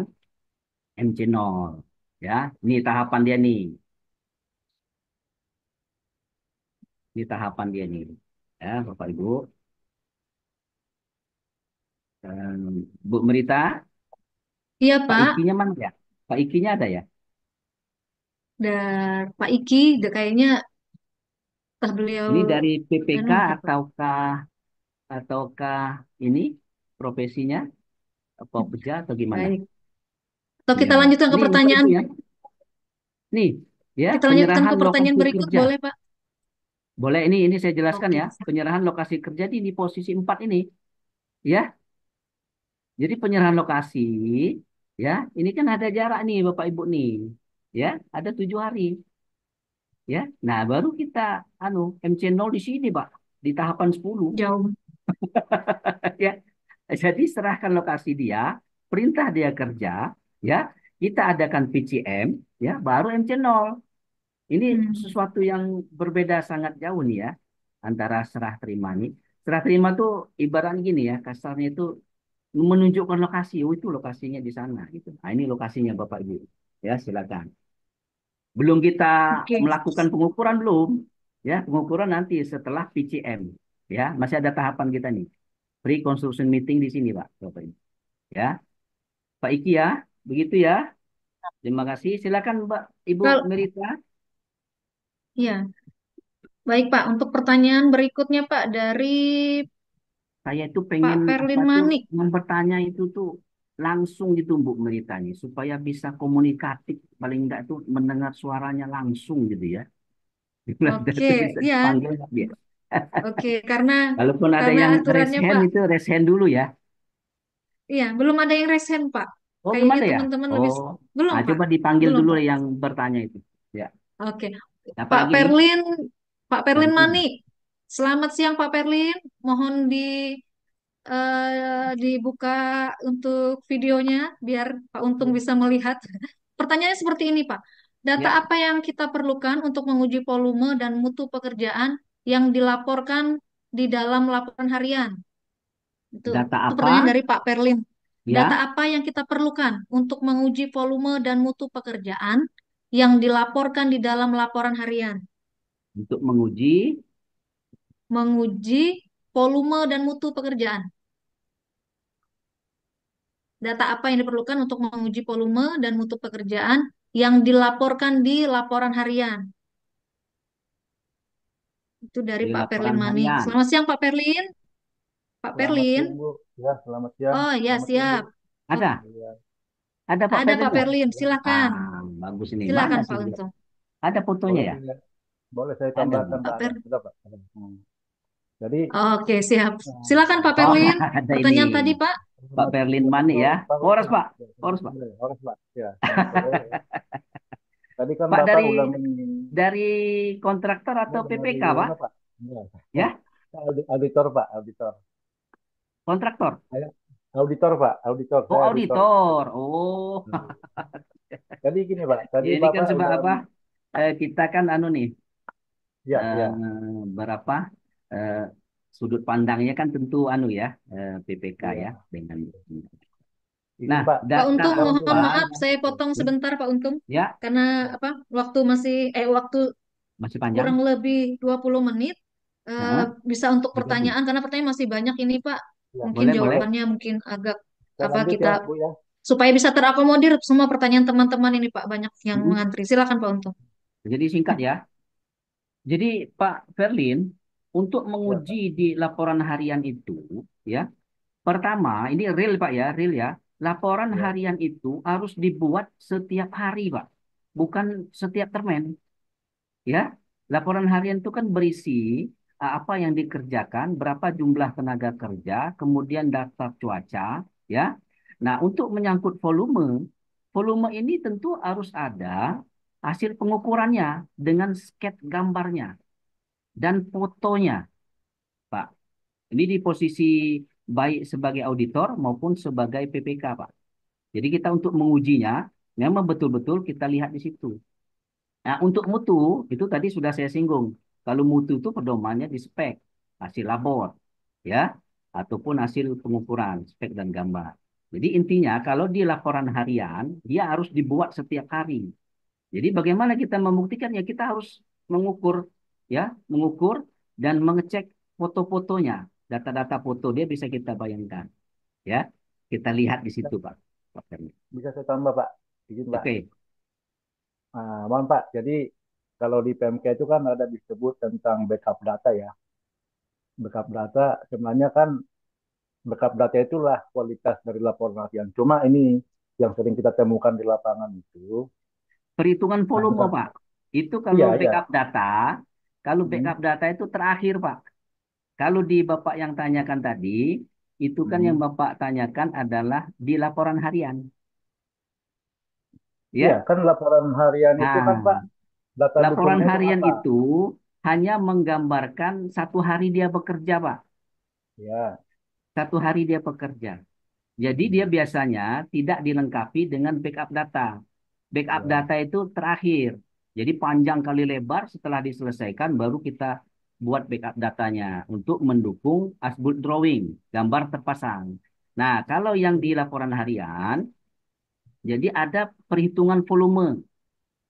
MC0. Ya, ini tahapan dia nih. Ini tahapan dia nih. Ya, Bapak Ibu. Bu Merita, Iya, Pak Pak. Ikinya mana ya? Pak Ikinya ada ya? Dan Pak Iki, kayaknya entah beliau Ini dari PPK anu gitu. ataukah ini profesinya apa peja atau gimana? Baik. Atau kita Ya, lanjutkan ke ini Bapak pertanyaan. Ibu ya. Nih, ya, Kita lanjutkan ke penyerahan pertanyaan lokasi berikut, kerja. boleh, Pak? Boleh ini saya jelaskan Oke. ya. Penyerahan lokasi kerja di posisi 4 ini, ya. Jadi penyerahan lokasi, ya, ini kan ada jarak nih Bapak Ibu nih, ya, ada 7 hari, ya. Nah, baru kita MC0 di sini, Pak, di tahapan 10, Jauh. ya. Jadi serahkan lokasi dia, perintah dia kerja, ya. Kita adakan PCM, ya, baru MC0. Ini Hmm. sesuatu yang berbeda sangat jauh nih ya antara serah terima nih. Serah terima tuh ibarat gini ya, kasarnya itu menunjukkan lokasi. Oh, itu lokasinya di sana gitu. Nah, ini lokasinya Bapak Ibu. Ya, silakan. Belum kita Oke. melakukan pengukuran belum? Ya, pengukuran nanti setelah PCM. Ya, masih ada tahapan kita nih. Pre-construction meeting di sini, Pak, Bapak Ibu. Ya, Pak Iki ya, begitu ya. Terima kasih. Silakan Mbak Ibu Kalau, Merita. ya, baik Pak. Untuk pertanyaan berikutnya Pak dari Saya itu Pak pengen apa Perlin tuh Manik. yang bertanya itu tuh langsung gitu Bu Merita nih supaya bisa komunikatif paling enggak tuh mendengar suaranya langsung gitu ya. Bila Oke, itu bisa ya. dipanggil nggak dia? Oke, karena Walaupun ada yang raise aturannya hand Pak, itu raise hand dulu ya. iya, belum ada yang resen Pak. Oh belum Kayaknya ada ya? teman-teman lebih Oh, belum nah Pak. coba dipanggil Belum dulu Pak. yang bertanya itu. Ya, Oke. apa Pak lagi nih? Perlin, Pak Perlin Perlin. Manik. Selamat siang Pak Perlin. Mohon dibuka untuk videonya biar Pak Untung bisa melihat. Pertanyaannya seperti ini, Pak. Data Ya, apa yang kita perlukan untuk menguji volume dan mutu pekerjaan yang dilaporkan di dalam laporan harian? data Itu pertanyaan apa? dari Pak Perlin. Data Ya, apa yang kita perlukan untuk menguji volume dan mutu pekerjaan yang dilaporkan di dalam laporan harian? untuk menguji Menguji volume dan mutu pekerjaan. data apa yang diperlukan untuk menguji volume dan mutu pekerjaan yang dilaporkan di laporan harian. Itu dari Di Pak Perlin laporan Mani. harian. Selamat siang Pak Perlin. Pak Selamat Perlin. siang, Bu. Ya, selamat siang. Oh ya Selamat siang, Bu. siap. Oh, Ada? Iya, Ada Pak ada Ferdin Pak ya? Perlin. ya. Silakan. Ah, bagus ini. Mana Silakan sih Pak dia? Untung. Ada fotonya Boleh ya? saya, boleh saya Ada, tambahkan, Pak. Pak? Pak Ada, Per. sudah, Pak. Ada. Jadi, Oke siap. Silakan eh, Pak Oh, Perlin. ada ini. Pertanyaan tadi Pak. Pak selamat, Perlin selamat Mani ya. sore, Pak Horas, Untung. Pak. Ya, selamat Horas, Pak. sore. Horas, Pak. Ya, selamat sore. Tadi kan Pak Bapak dari udah dari kontraktor atau dari PPK, Pak? mana, Pak? Ya. Ya, Auditor, Pak. Auditor. kontraktor. Saya auditor, Pak. Auditor. Oh, Saya auditor. auditor. Oh, Nah, jadi gini, Pak. Tadi ya ini kan Bapak sebab udah, apa? Kita kan anu nih, ya, ya. berapa eh, sudut pandangnya kan tentu anu ya, PPK ya Iya. dengan. Gini, Nah, Pak. Pak data Untung Saya untuk apa mohon maaf yang saya potong sebentar Pak Untung. ya Karena apa? Waktu masih panjang? kurang lebih 20 menit Nah, bisa untuk diganti. pertanyaan karena pertanyaan masih banyak ini Pak. ya, Mungkin Boleh, boleh. boleh. jawabannya mungkin agak Saya apa lanjut kita ya, Bu ya. supaya bisa terakomodir semua pertanyaan teman-teman ini Pak. Banyak yang Mm-mm. mengantri. Silakan Pak Untung. Jadi singkat ya. Jadi Pak Ferlin, untuk Ya, menguji Pak. di laporan harian itu, ya, pertama ini real Pak ya, real ya. Laporan Ya, harian itu harus dibuat setiap hari Pak, bukan setiap termen, ya. Laporan harian itu kan berisi apa yang dikerjakan, berapa jumlah tenaga kerja, kemudian daftar cuaca, ya. Nah, untuk menyangkut volume, volume ini tentu harus ada hasil pengukurannya dengan sket gambarnya dan fotonya, Pak. Ini di posisi baik sebagai auditor maupun sebagai PPK, Pak. Jadi kita untuk mengujinya, memang betul-betul kita lihat di situ. Nah, untuk mutu, itu tadi sudah saya singgung. Kalau mutu itu pedomannya di spek, hasil labor, ya, ataupun hasil pengukuran, spek dan gambar. Jadi intinya kalau di laporan harian, dia harus dibuat setiap hari. Jadi bagaimana kita membuktikannya? Kita harus mengukur, ya, mengukur dan mengecek foto-fotonya. Data-data foto dia bisa kita bayangkan, ya. Kita lihat di situ, Pak. bisa saya tambah, Pak. Izin, Pak. Oke, Mohon, Pak. Jadi kalau di PMK itu kan ada disebut tentang backup data ya. Backup data sebenarnya kan backup data itulah kualitas dari laporan harian. Cuma ini yang sering kita temukan di lapangan itu. perhitungan Nah, volume, kita, Pak. Itu iya, kalau iya. backup data, kalau Hmm, backup data itu terakhir, Pak. Kalau di Bapak yang tanyakan tadi, itu kan yang hmm. Bapak tanyakan adalah di laporan harian, Iya, ya. kan laporan harian itu kan, Nah, Pak, data laporan dukungnya itu harian apa? itu hanya menggambarkan satu hari dia bekerja, Pak. Ya. Satu hari dia bekerja. Jadi dia Hmm, biasanya tidak dilengkapi dengan backup data. Backup ya. data itu terakhir. Jadi panjang kali lebar setelah diselesaikan baru kita buat backup datanya untuk mendukung asbult drawing, gambar terpasang. Nah, kalau yang di Jadi, laporan harian, jadi ada perhitungan volume.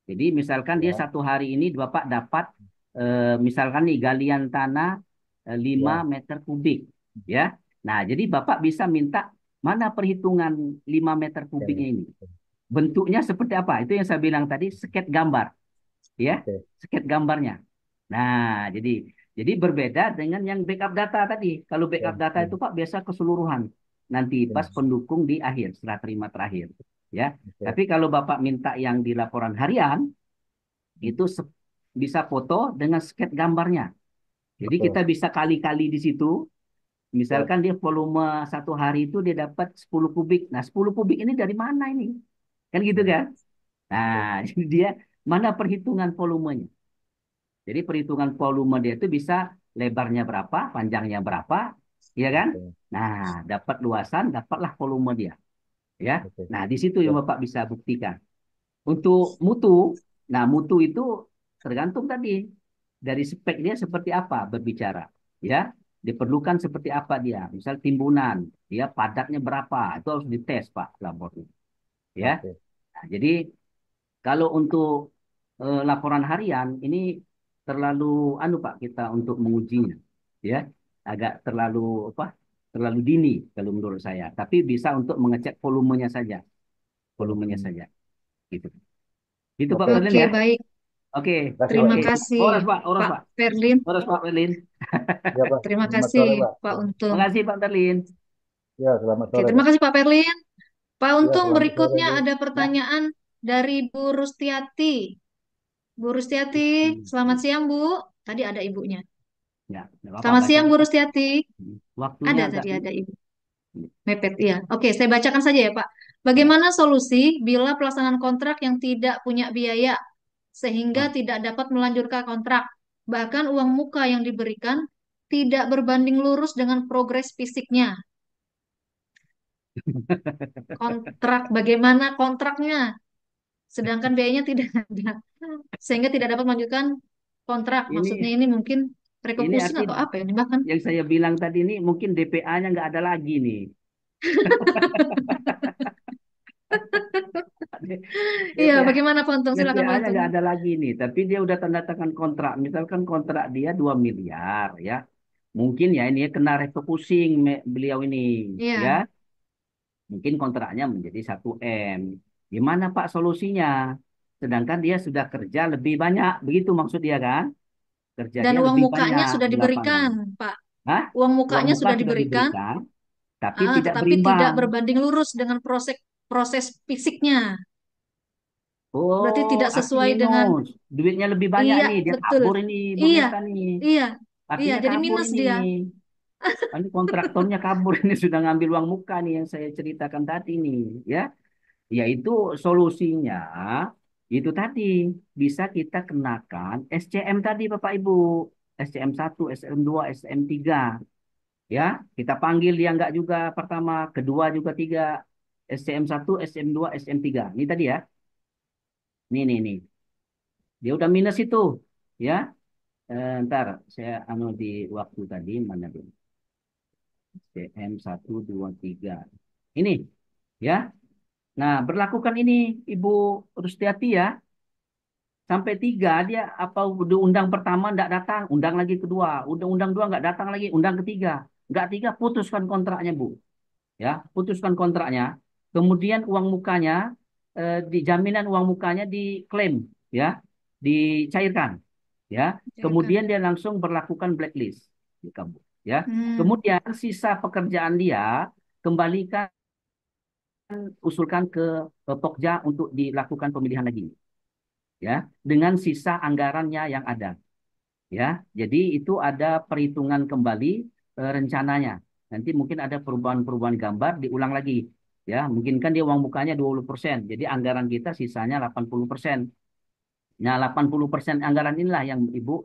Jadi misalkan dia ya, satu hari ini Bapak dapat misalkan nih galian tanah 5 ya. meter kubik, ya. Nah, jadi Bapak bisa minta mana perhitungan 5 meter kubiknya Oke, ini. Bentuknya seperti apa? Itu yang saya bilang tadi, sket gambar, ya. oke, Sket gambarnya. Nah, jadi berbeda dengan yang backup data tadi. Kalau ya, backup data ya, itu Pak biasa keseluruhan. Nanti pas ya. pendukung di akhir, setelah terima terakhir. Ya. Oke. Tapi kalau Bapak minta yang di laporan harian, itu bisa foto dengan sket gambarnya. Jadi kita Betul. bisa kali-kali di situ. Ya, Misalkan dia volume satu hari itu dia dapat 10 kubik. Nah, 10 kubik ini dari mana ini? Kan gitu ya, kan? Nah, oke, jadi dia mana perhitungan volumenya? Jadi perhitungan volume dia itu bisa lebarnya berapa, panjangnya berapa, ya kan? oke, Nah, dapat luasan, dapatlah volume dia, ya. oke. Nah, di situ yang Ya, Bapak bisa buktikan. Untuk mutu, nah mutu itu tergantung tadi dari spek dia seperti apa berbicara, ya. Diperlukan seperti apa dia. Misal timbunan, dia padatnya berapa, itu harus dites Pak labornya, ya. oke. Nah, jadi kalau untuk laporan harian ini terlalu anu Pak kita untuk mengujinya, ya agak terlalu apa? terlalu dini kalau menurut saya. Tapi bisa untuk mengecek volumenya saja, volumenya Hmm. saja, gitu. Gitu Pak Oke, Berlin Oke, ya. baik. Oke, kasih Pak. Terima oke. kasih, Oras Pak, oras Pak Pak, Ferlin. oras Pak Berlin. Ya Pak, Terima selamat kasih, sore Pak. Pak Untung. Makasih Pak Berlin. Ya, selamat Oke, sore terima Pak. kasih, Pak Ferlin. Pak Ya, Untung, selamat sore berikutnya Bu. ada Ya. pertanyaan dari Bu Rustiati. Bu Rustiati, selamat siang, Bu. Tadi ada ibunya. Ya, nggak apa-apa Selamat siang, bacain. Bu Rustiati. Waktunya Ada agak tadi, ini. ada ibu. Mepet, iya. Oke, saya bacakan saja ya, Pak. Ya. Bagaimana solusi bila pelaksanaan kontrak yang tidak punya biaya, Wah. sehingga tidak dapat melanjutkan kontrak? Bahkan uang muka yang diberikan tidak berbanding lurus dengan progres fisiknya. Kontrak, bagaimana kontraknya? Sedangkan biayanya tidak ada. Sehingga tidak dapat melanjutkan kontrak. Maksudnya Ini ini mungkin ini refocusing arti atau apa ya? Ini bahkan. yang saya bilang tadi ini mungkin DPA-nya nggak ada lagi nih. Iya, DPA bagaimana Pak Untung? Silakan Pak DPA-nya Untung. nggak ada lagi nih, tapi dia udah tanda tangan kontrak. Misalkan kontrak dia 2 miliar ya. Mungkin ya ini kena refocusing beliau ini ya. Iya. Mungkin kontraknya menjadi 1 M. Gimana Pak solusinya? Sedangkan dia sudah kerja lebih banyak, begitu maksud dia kan? Kerja Dan dia uang lebih mukanya banyak sudah di lapangan. diberikan, Pak. Hah? Uang Uang mukanya muka sudah sudah diberikan, diberikan, tapi tidak tetapi tidak berimbang. berbanding lurus dengan proses proses fisiknya. Berarti Oh, tidak arti sesuai dengan. minus. Duitnya lebih banyak Iya, nih. Dia betul. kabur ini, Bung Iya, Eka nih. iya, iya. Artinya Jadi kabur minus ini. dia. Ini kontraktornya kabur ini sudah ngambil uang muka nih yang saya ceritakan tadi nih, ya. Yaitu solusinya itu tadi bisa kita kenakan SCM tadi Bapak Ibu. SCM 1, SCM 2, SCM 3. Ya, kita panggil dia enggak juga pertama, kedua juga tiga. SCM 1, SCM 2, SCM 3. Ini tadi ya. Nih. Dia udah minus itu. Ya, ntar saya anu di waktu tadi mana dulu. SCM 1, 2, 3. Ini ya. Nah, berlakukan ini Ibu Rustiati ya. Sampai 3 dia apa udah undang pertama enggak datang, undang lagi kedua, undang 2 enggak datang lagi, undang ketiga. Enggak tiga, putuskan kontraknya Bu. Ya, putuskan kontraknya. Kemudian uang mukanya di jaminan uang mukanya diklaim ya, dicairkan ya. Cairkan. Kemudian dia langsung berlakukan blacklist di kamu ya. Hmm, Kemudian sisa pekerjaan dia kembalikan usulkan ke Pokja untuk dilakukan pemilihan lagi ya dengan sisa anggarannya yang ada ya. Jadi itu ada perhitungan kembali rencananya. Nanti mungkin ada perubahan-perubahan gambar diulang lagi. Ya, mungkin kan dia uang mukanya 20%. Jadi anggaran kita sisanya 80%. Nah, 80% anggaran inilah yang Ibu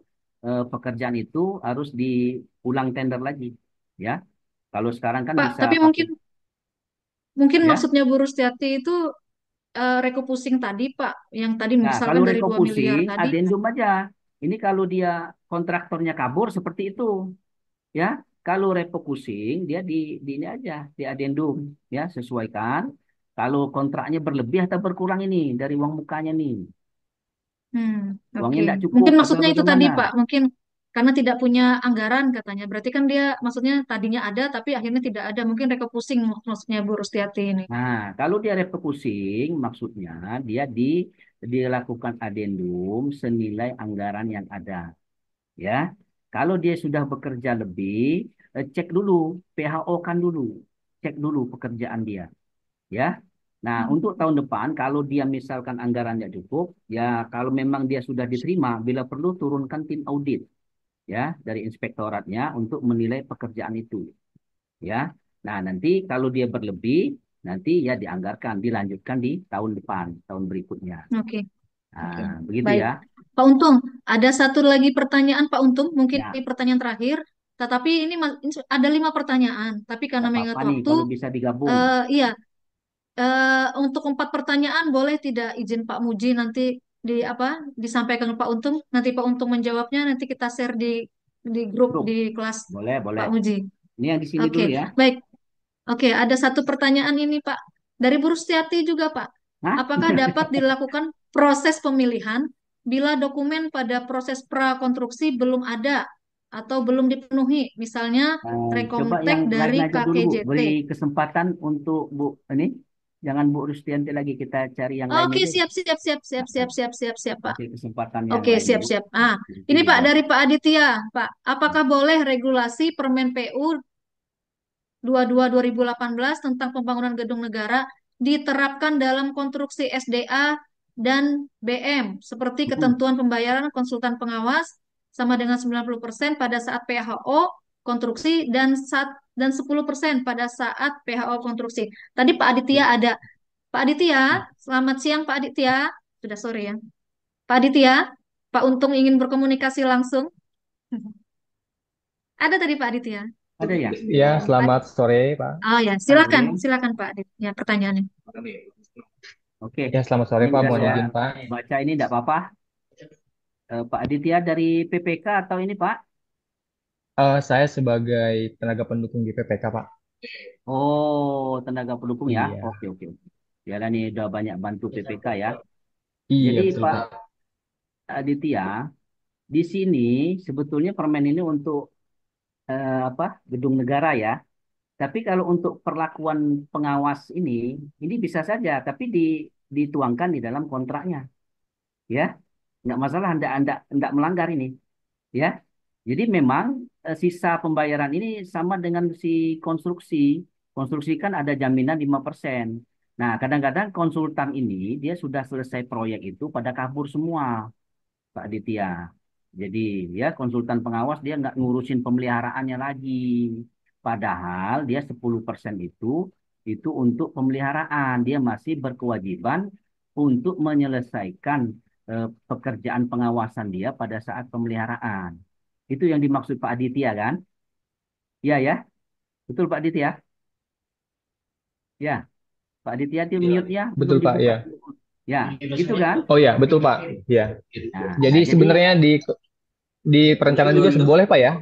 pekerjaan itu harus diulang tender lagi. Ya. Kalau sekarang kan Pak, bisa tapi pakai mungkin mungkin ya. maksudnya Bu Rustiati itu recopusing tadi, Pak, yang tadi Nah, kalau misalkan dari 2 miliar refocusing, tadi. adendum aja. Ini kalau dia kontraktornya kabur seperti itu. Ya, kalau refocusing dia di ini aja, di adendum ya, sesuaikan kalau kontraknya berlebih atau berkurang ini dari uang mukanya nih. Hmm, Uangnya oke. tidak cukup Mungkin atau maksudnya itu tadi, bagaimana? Pak. Mungkin karena tidak punya anggaran katanya. Berarti kan dia maksudnya tadinya ada tapi akhirnya tidak ada. Mungkin recopusing maksudnya Bu Rustiati ini. Nah, kalau dia refocusing maksudnya dia dilakukan adendum senilai anggaran yang ada, ya. Kalau dia sudah bekerja lebih, cek dulu, PHO kan dulu, cek dulu pekerjaan dia. Ya. Nah, untuk tahun depan kalau dia misalkan anggarannya cukup, ya kalau memang dia sudah diterima, bila perlu turunkan tim audit ya dari inspektoratnya untuk menilai pekerjaan itu, ya. Nah, nanti kalau dia berlebih, nanti ya dianggarkan, dilanjutkan di tahun depan, tahun berikutnya. Oke, oke. Nah, begitu Baik. ya. Pak Untung, ada satu lagi pertanyaan Pak Untung. Mungkin Ya, ini pertanyaan terakhir. Tetapi ini ada 5 pertanyaan. Tapi karena nggak mengingat apa-apa nih waktu, kalau bisa digabung. iya, untuk 4 pertanyaan boleh tidak izin Pak Muji nanti di apa disampaikan ke Pak Untung. Nanti Pak Untung menjawabnya. Nanti kita share di grup Bro, di kelas boleh, boleh. Pak Muji. Ini yang di sini Oke, dulu ya. baik. Oke, ada satu pertanyaan ini, Pak. Dari Bu Rustiati juga, Pak. Hah? Apakah dapat dilakukan proses pemilihan bila dokumen pada proses prakonstruksi belum ada? atau belum dipenuhi, misalnya Coba yang rekontek lain dari aja dulu Bu, KKJT. beri kesempatan untuk Bu ini, jangan Bu Rustianti lagi, kita cari yang lain Oke, aja. siap, siap, siap, siap, Nah, siap, siap, siap, siap, Pak. kasih kesempatan yang Oke, lain siap, dulu. siap. Nanti Ini Pak dijawab. dari Pak Aditya, Pak. Apakah boleh regulasi Permen PU 22 2018 tentang pembangunan gedung negara diterapkan dalam konstruksi SDA dan BM seperti Hmm. ketentuan pembayaran konsultan pengawas sama dengan 90% pada saat PHO konstruksi dan 10% pada saat PHO konstruksi. Tadi Pak Aditya ada. Pak Aditya, selamat siang Pak Aditya. Sudah sore ya. Pak Aditya, Pak Untung ingin berkomunikasi langsung. Ada tadi Pak Aditya. Ada ya? Ya, Pak- selamat sore, Pak. Oh ya, silakan, Oke. silakan Pak Aditya pertanyaannya. Oke. Ya, selamat sore, Ini Pak. udah Mohon saya izin, Pak. baca ini enggak apa-apa. Pak Aditya dari PPK atau ini Pak? Saya sebagai tenaga pendukung di PPK, Pak. Oh, tenaga pendukung ya. Iya, Oke, oke. Ya, ini udah banyak bantu PPK ya. iya Jadi betul, Pak Pak. Aditya, di sini sebetulnya permen ini untuk apa? Gedung negara ya. Tapi kalau untuk perlakuan pengawas ini bisa saja, tapi dituangkan di dalam kontraknya, ya. Nggak masalah, anda melanggar ini, ya. Jadi memang sisa pembayaran ini sama dengan si konstruksi. Konstruksi kan ada jaminan 5%. Nah, kadang-kadang konsultan ini dia sudah selesai proyek itu pada kabur semua, Pak Aditya. Jadi ya konsultan pengawas dia nggak ngurusin pemeliharaannya lagi. Padahal dia 10% itu untuk pemeliharaan. Dia masih berkewajiban untuk menyelesaikan pekerjaan pengawasan dia pada saat pemeliharaan. Itu yang dimaksud Pak Aditya kan? Iya ya, betul Pak Aditya. Ya, Pak Aditya itu mute-nya belum Betul, Pak. dibuka. Ya. Ya, gitu kan? Oh ya, betul, Pak. Ya. Jadi Nah, jadi sebenarnya di perencanaan juga boleh, Pak ya?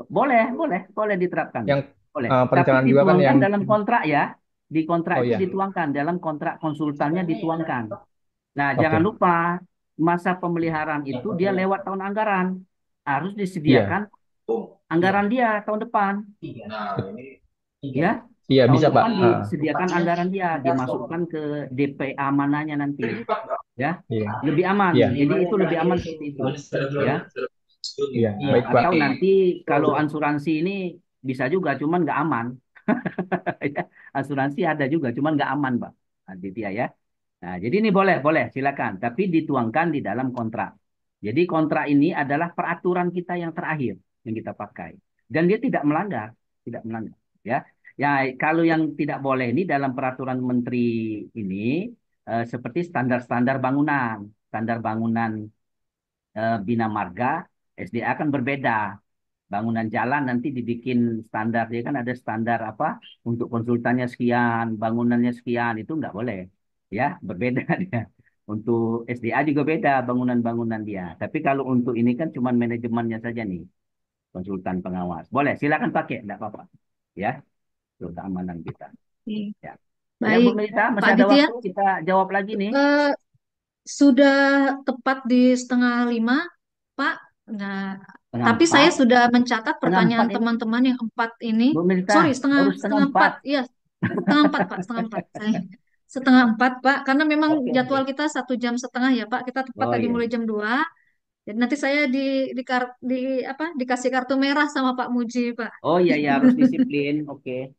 boleh, boleh, boleh diterapkan. Yang Boleh. Tapi perencanaan juga kan dituangkan yang dalam kontrak ya. Di kontrak oh itu ya. dituangkan, dalam kontrak konsultannya dituangkan. Nah, jangan Oke. lupa masa pemeliharaan itu dia lewat tahun anggaran. Harus Iya. disediakan anggaran dia tahun depan. Ya, Iya, tahun bisa, Pak. depan disediakan anggaran dia, dimasukkan ke DPA mananya nanti. Ya, Iya. lebih aman. Iya. Jadi itu lebih aman seperti itu. Ya. Iya, Ya, baik, Pak. atau nanti kalau asuransi ini bisa juga, cuman nggak aman. Ya, asuransi ada juga, cuman nggak aman, Pak Aditya ya. Nah, jadi ini boleh, boleh, silakan. Tapi dituangkan di dalam kontrak. Jadi kontrak ini adalah peraturan kita yang terakhir yang kita pakai. Dan dia tidak melanggar, tidak melanggar. Ya, ya kalau yang tidak boleh ini dalam peraturan menteri ini seperti standar-standar bangunan, standar bangunan Bina Marga, SDA kan berbeda. Bangunan jalan nanti dibikin standar, dia kan ada standar apa untuk konsultannya sekian, bangunannya sekian, itu nggak boleh, ya berbeda dia. Untuk SDA juga beda bangunan-bangunan dia. Tapi kalau untuk ini kan cuma manajemennya saja nih, konsultan pengawas. Boleh, silakan pakai, nggak apa-apa, ya untuk keamanan kita. Oke. Ya, ya Bu Baik, Melita, Pak masih ada Aditya, waktu kita jawab lagi nih. eh, sudah tepat di setengah lima, Pak. Nah, Setengah tapi saya empat, sudah mencatat setengah empat pertanyaan ini, teman-teman yang empat ini. Bu Melita, Sorry, setengah baru setengah setengah empat. empat. Iya, setengah empat, Pak. Setengah empat. Saya setengah empat, Pak. Karena memang Oke, jadwal oke. kita 1 jam setengah ya, Pak. Kita tepat Oh tadi iya. mulai jam 2. Jadi nanti saya apa dikasih kartu merah sama Pak Muji, Pak. Oh iya ya, harus disiplin. Oke.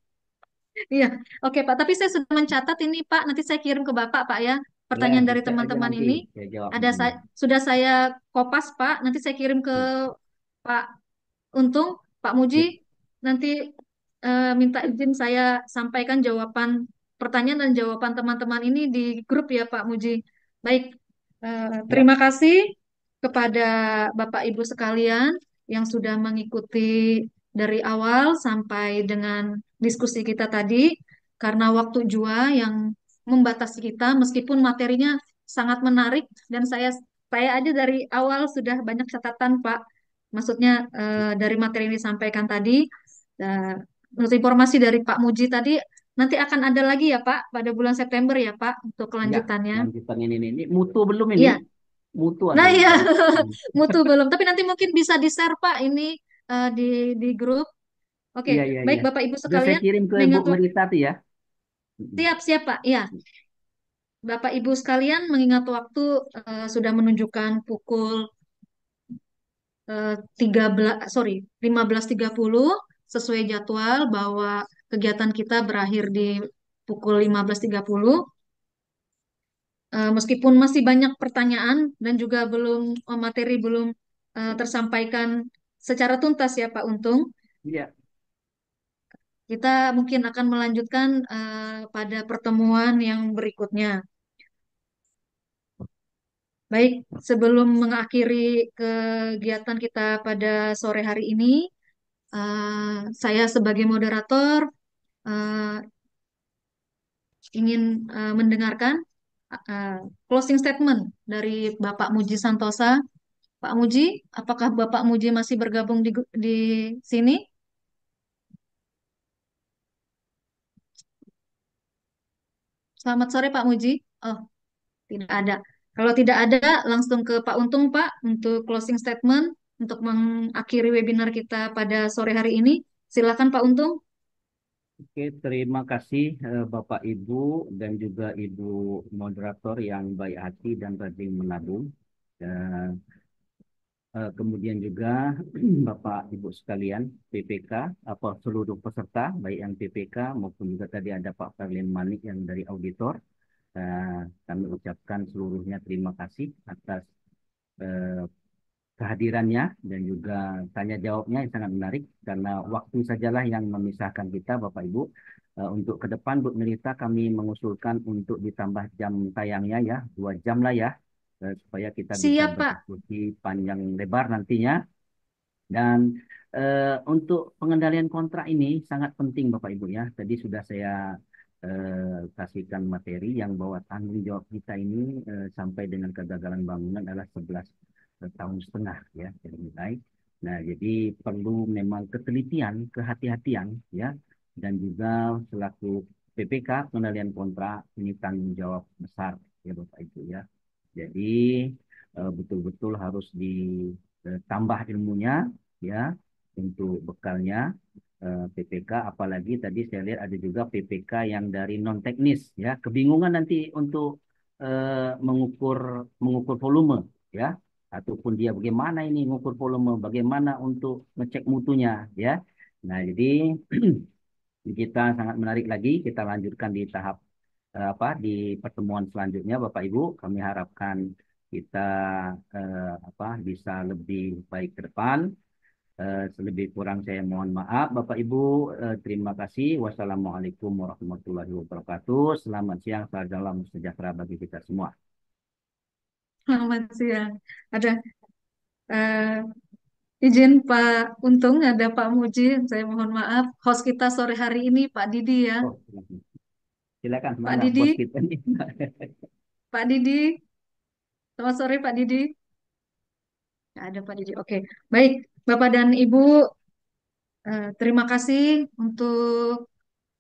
Iya, oke Pak. Tapi saya sudah mencatat ini Pak. Nanti saya kirim ke Bapak Pak ya. Boleh, Pertanyaan dari dicek aja teman-teman nanti ini saya jawab. sudah saya kopas Pak. Nanti saya kirim ke Pak Untung, Pak Muji. Sip. Nanti minta izin saya sampaikan jawaban pertanyaan dan jawaban teman-teman ini di grup ya Pak Muji. Baik, Ya, terima kasih kepada Bapak Ibu sekalian yang sudah mengikuti dari awal sampai dengan diskusi kita tadi, karena waktu jua yang membatasi kita, meskipun materinya sangat menarik dan saya aja dari awal sudah banyak catatan Pak. Maksudnya dari materi yang disampaikan tadi, menurut informasi dari Pak Muji tadi, nanti akan ada lagi ya Pak pada bulan September ya Pak untuk ya. kelanjutannya. Lanjutan ini mutu belum ini? Iya, Mutu ada nah ini. iya, mutu belum. Tapi nanti mungkin bisa di-share Pak ini di grup. Oke, Iya, iya, baik iya. Bapak Ibu Udah saya sekalian, kirim ke Bu mengingat Merita tuh ya. Mm-mm. siap siap Pak. Ya, Bapak Ibu sekalian, mengingat waktu sudah menunjukkan pukul 13, sorry, 15.30 sesuai jadwal bahwa kegiatan kita berakhir di pukul 15.30. Meskipun masih banyak pertanyaan dan juga materi belum tersampaikan secara tuntas ya Pak Untung, Iya, kita mungkin akan melanjutkan pada pertemuan yang berikutnya. Baik, sebelum mengakhiri kegiatan kita pada sore hari ini, saya sebagai moderator eh, ingin mendengarkan eh, closing statement dari Bapak Muji Santosa. Pak Muji, apakah Bapak Muji masih bergabung di sini? Selamat sore Pak Muji. Oh, tidak ada. Kalau tidak ada, langsung ke Pak Untung Pak untuk closing statement untuk mengakhiri webinar kita pada sore hari ini. Silakan Pak Untung. oke. Terima kasih Bapak Ibu dan juga Ibu moderator yang baik hati dan rajin menabung. Eh, kemudian juga Bapak Ibu sekalian PPK, apa seluruh peserta, baik yang PPK maupun juga tadi ada Pak Farlin Manik yang dari auditor. Kami ucapkan seluruhnya terima kasih atas eh, kehadirannya dan juga tanya jawabnya yang sangat menarik karena waktu sajalah yang memisahkan kita Bapak Ibu. Untuk ke depan Bu Melita kami mengusulkan untuk ditambah jam tayangnya ya, 2 jam lah ya, supaya kita bisa Siap Pak. berdiskusi panjang lebar nantinya. Dan untuk pengendalian kontrak ini sangat penting Bapak Ibu ya. Tadi sudah saya kasihkan materi yang bahwa tanggung jawab kita ini sampai dengan kegagalan bangunan adalah 11 tahun setengah ya dari mulai. Nah, jadi perlu memang ketelitian, kehati-hatian ya, dan juga selaku PPK pengendalian kontrak ini tanggung jawab besar ya Bapak Ibu ya. Jadi betul-betul harus ditambah ilmunya ya untuk bekalnya PPK, apalagi tadi saya lihat ada juga PPK yang dari non teknis ya, kebingungan nanti untuk mengukur mengukur volume ya, ataupun dia bagaimana ini mengukur volume, bagaimana untuk ngecek mutunya ya. Nah, jadi kita sangat menarik lagi, kita lanjutkan di tahap di pertemuan selanjutnya Bapak Ibu. Kami harapkan kita bisa lebih baik ke depan. Selebih kurang saya mohon maaf Bapak Ibu. Terima kasih. Wassalamualaikum warahmatullahi wabarakatuh. Selamat siang, salam sejahtera bagi kita semua. Selamat siang. Ada eh, izin Pak Untung, ada Pak Muji. Saya mohon maaf. Host kita sore hari ini Pak Didi ya. Oh, silakan. Silakan, Pak mana bos Didi, kita nih. Pak Didi. Selamat sore Pak Didi. Nggak ada Pak Didi. Oke, baik. Bapak dan Ibu, terima kasih untuk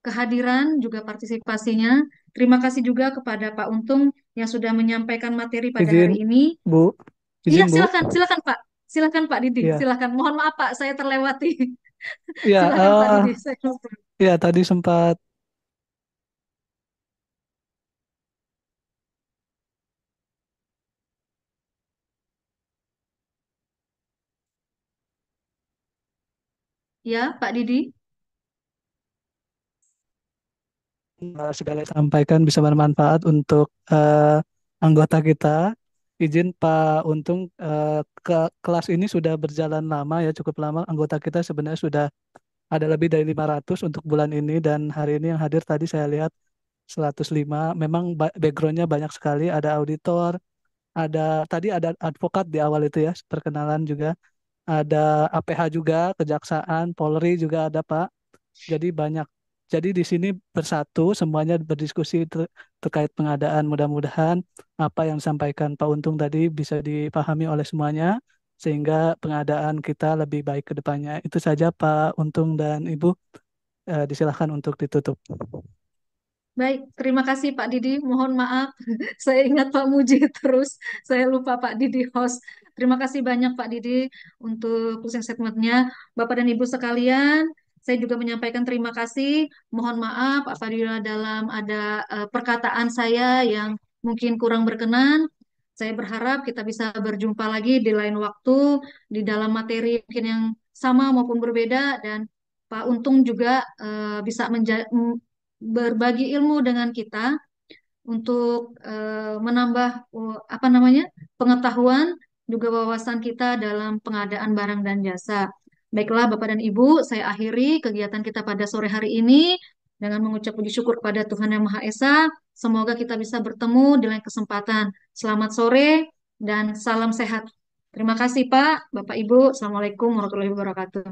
kehadiran juga partisipasinya. Terima kasih juga kepada Pak Untung yang sudah menyampaikan materi pada Izin, hari ini. Bu. Iya, Izin, Bu. silakan, silakan Pak. Silakan Pak Didi, Ya, silakan. Mohon maaf Pak, saya terlewati. ya, Silakan Pak Didi. Saya lupa. ya tadi sempat Ya, Pak Didi. segala yang sampaikan bisa bermanfaat untuk anggota kita. Izin Pak Untung, ke kelas ini sudah berjalan lama ya, cukup lama. Anggota kita sebenarnya sudah ada lebih dari 500 untuk bulan ini dan hari ini yang hadir tadi saya lihat 105. Memang backgroundnya banyak sekali, ada auditor, ada tadi ada advokat di awal itu ya, perkenalan juga. Ada APH juga, Kejaksaan, Polri juga ada Pak. Jadi banyak. Jadi di sini bersatu semuanya berdiskusi terkait pengadaan. Mudah-mudahan apa yang disampaikan Pak Untung tadi bisa dipahami oleh semuanya sehingga pengadaan kita lebih baik ke depannya. Itu saja Pak Untung dan Ibu. Disilahkan untuk ditutup. Baik, terima kasih Pak Didi. Mohon maaf, saya ingat Pak Muji terus. Saya lupa Pak Didi host. Terima kasih banyak Pak Didi untuk closing statement-nya. Bapak dan Ibu sekalian, saya juga menyampaikan terima kasih. Mohon maaf apabila dalam ada perkataan saya yang mungkin kurang berkenan. Saya berharap kita bisa berjumpa lagi di lain waktu, di dalam materi mungkin yang sama maupun berbeda, dan Pak Untung juga bisa berbagi ilmu dengan kita untuk menambah apa namanya pengetahuan juga wawasan kita dalam pengadaan barang dan jasa. Baiklah Bapak dan Ibu, saya akhiri kegiatan kita pada sore hari ini dengan mengucap puji syukur kepada Tuhan Yang Maha Esa. Semoga kita bisa bertemu di lain kesempatan. Selamat sore dan salam sehat. Terima kasih Pak, Bapak Ibu. Assalamualaikum warahmatullahi wabarakatuh.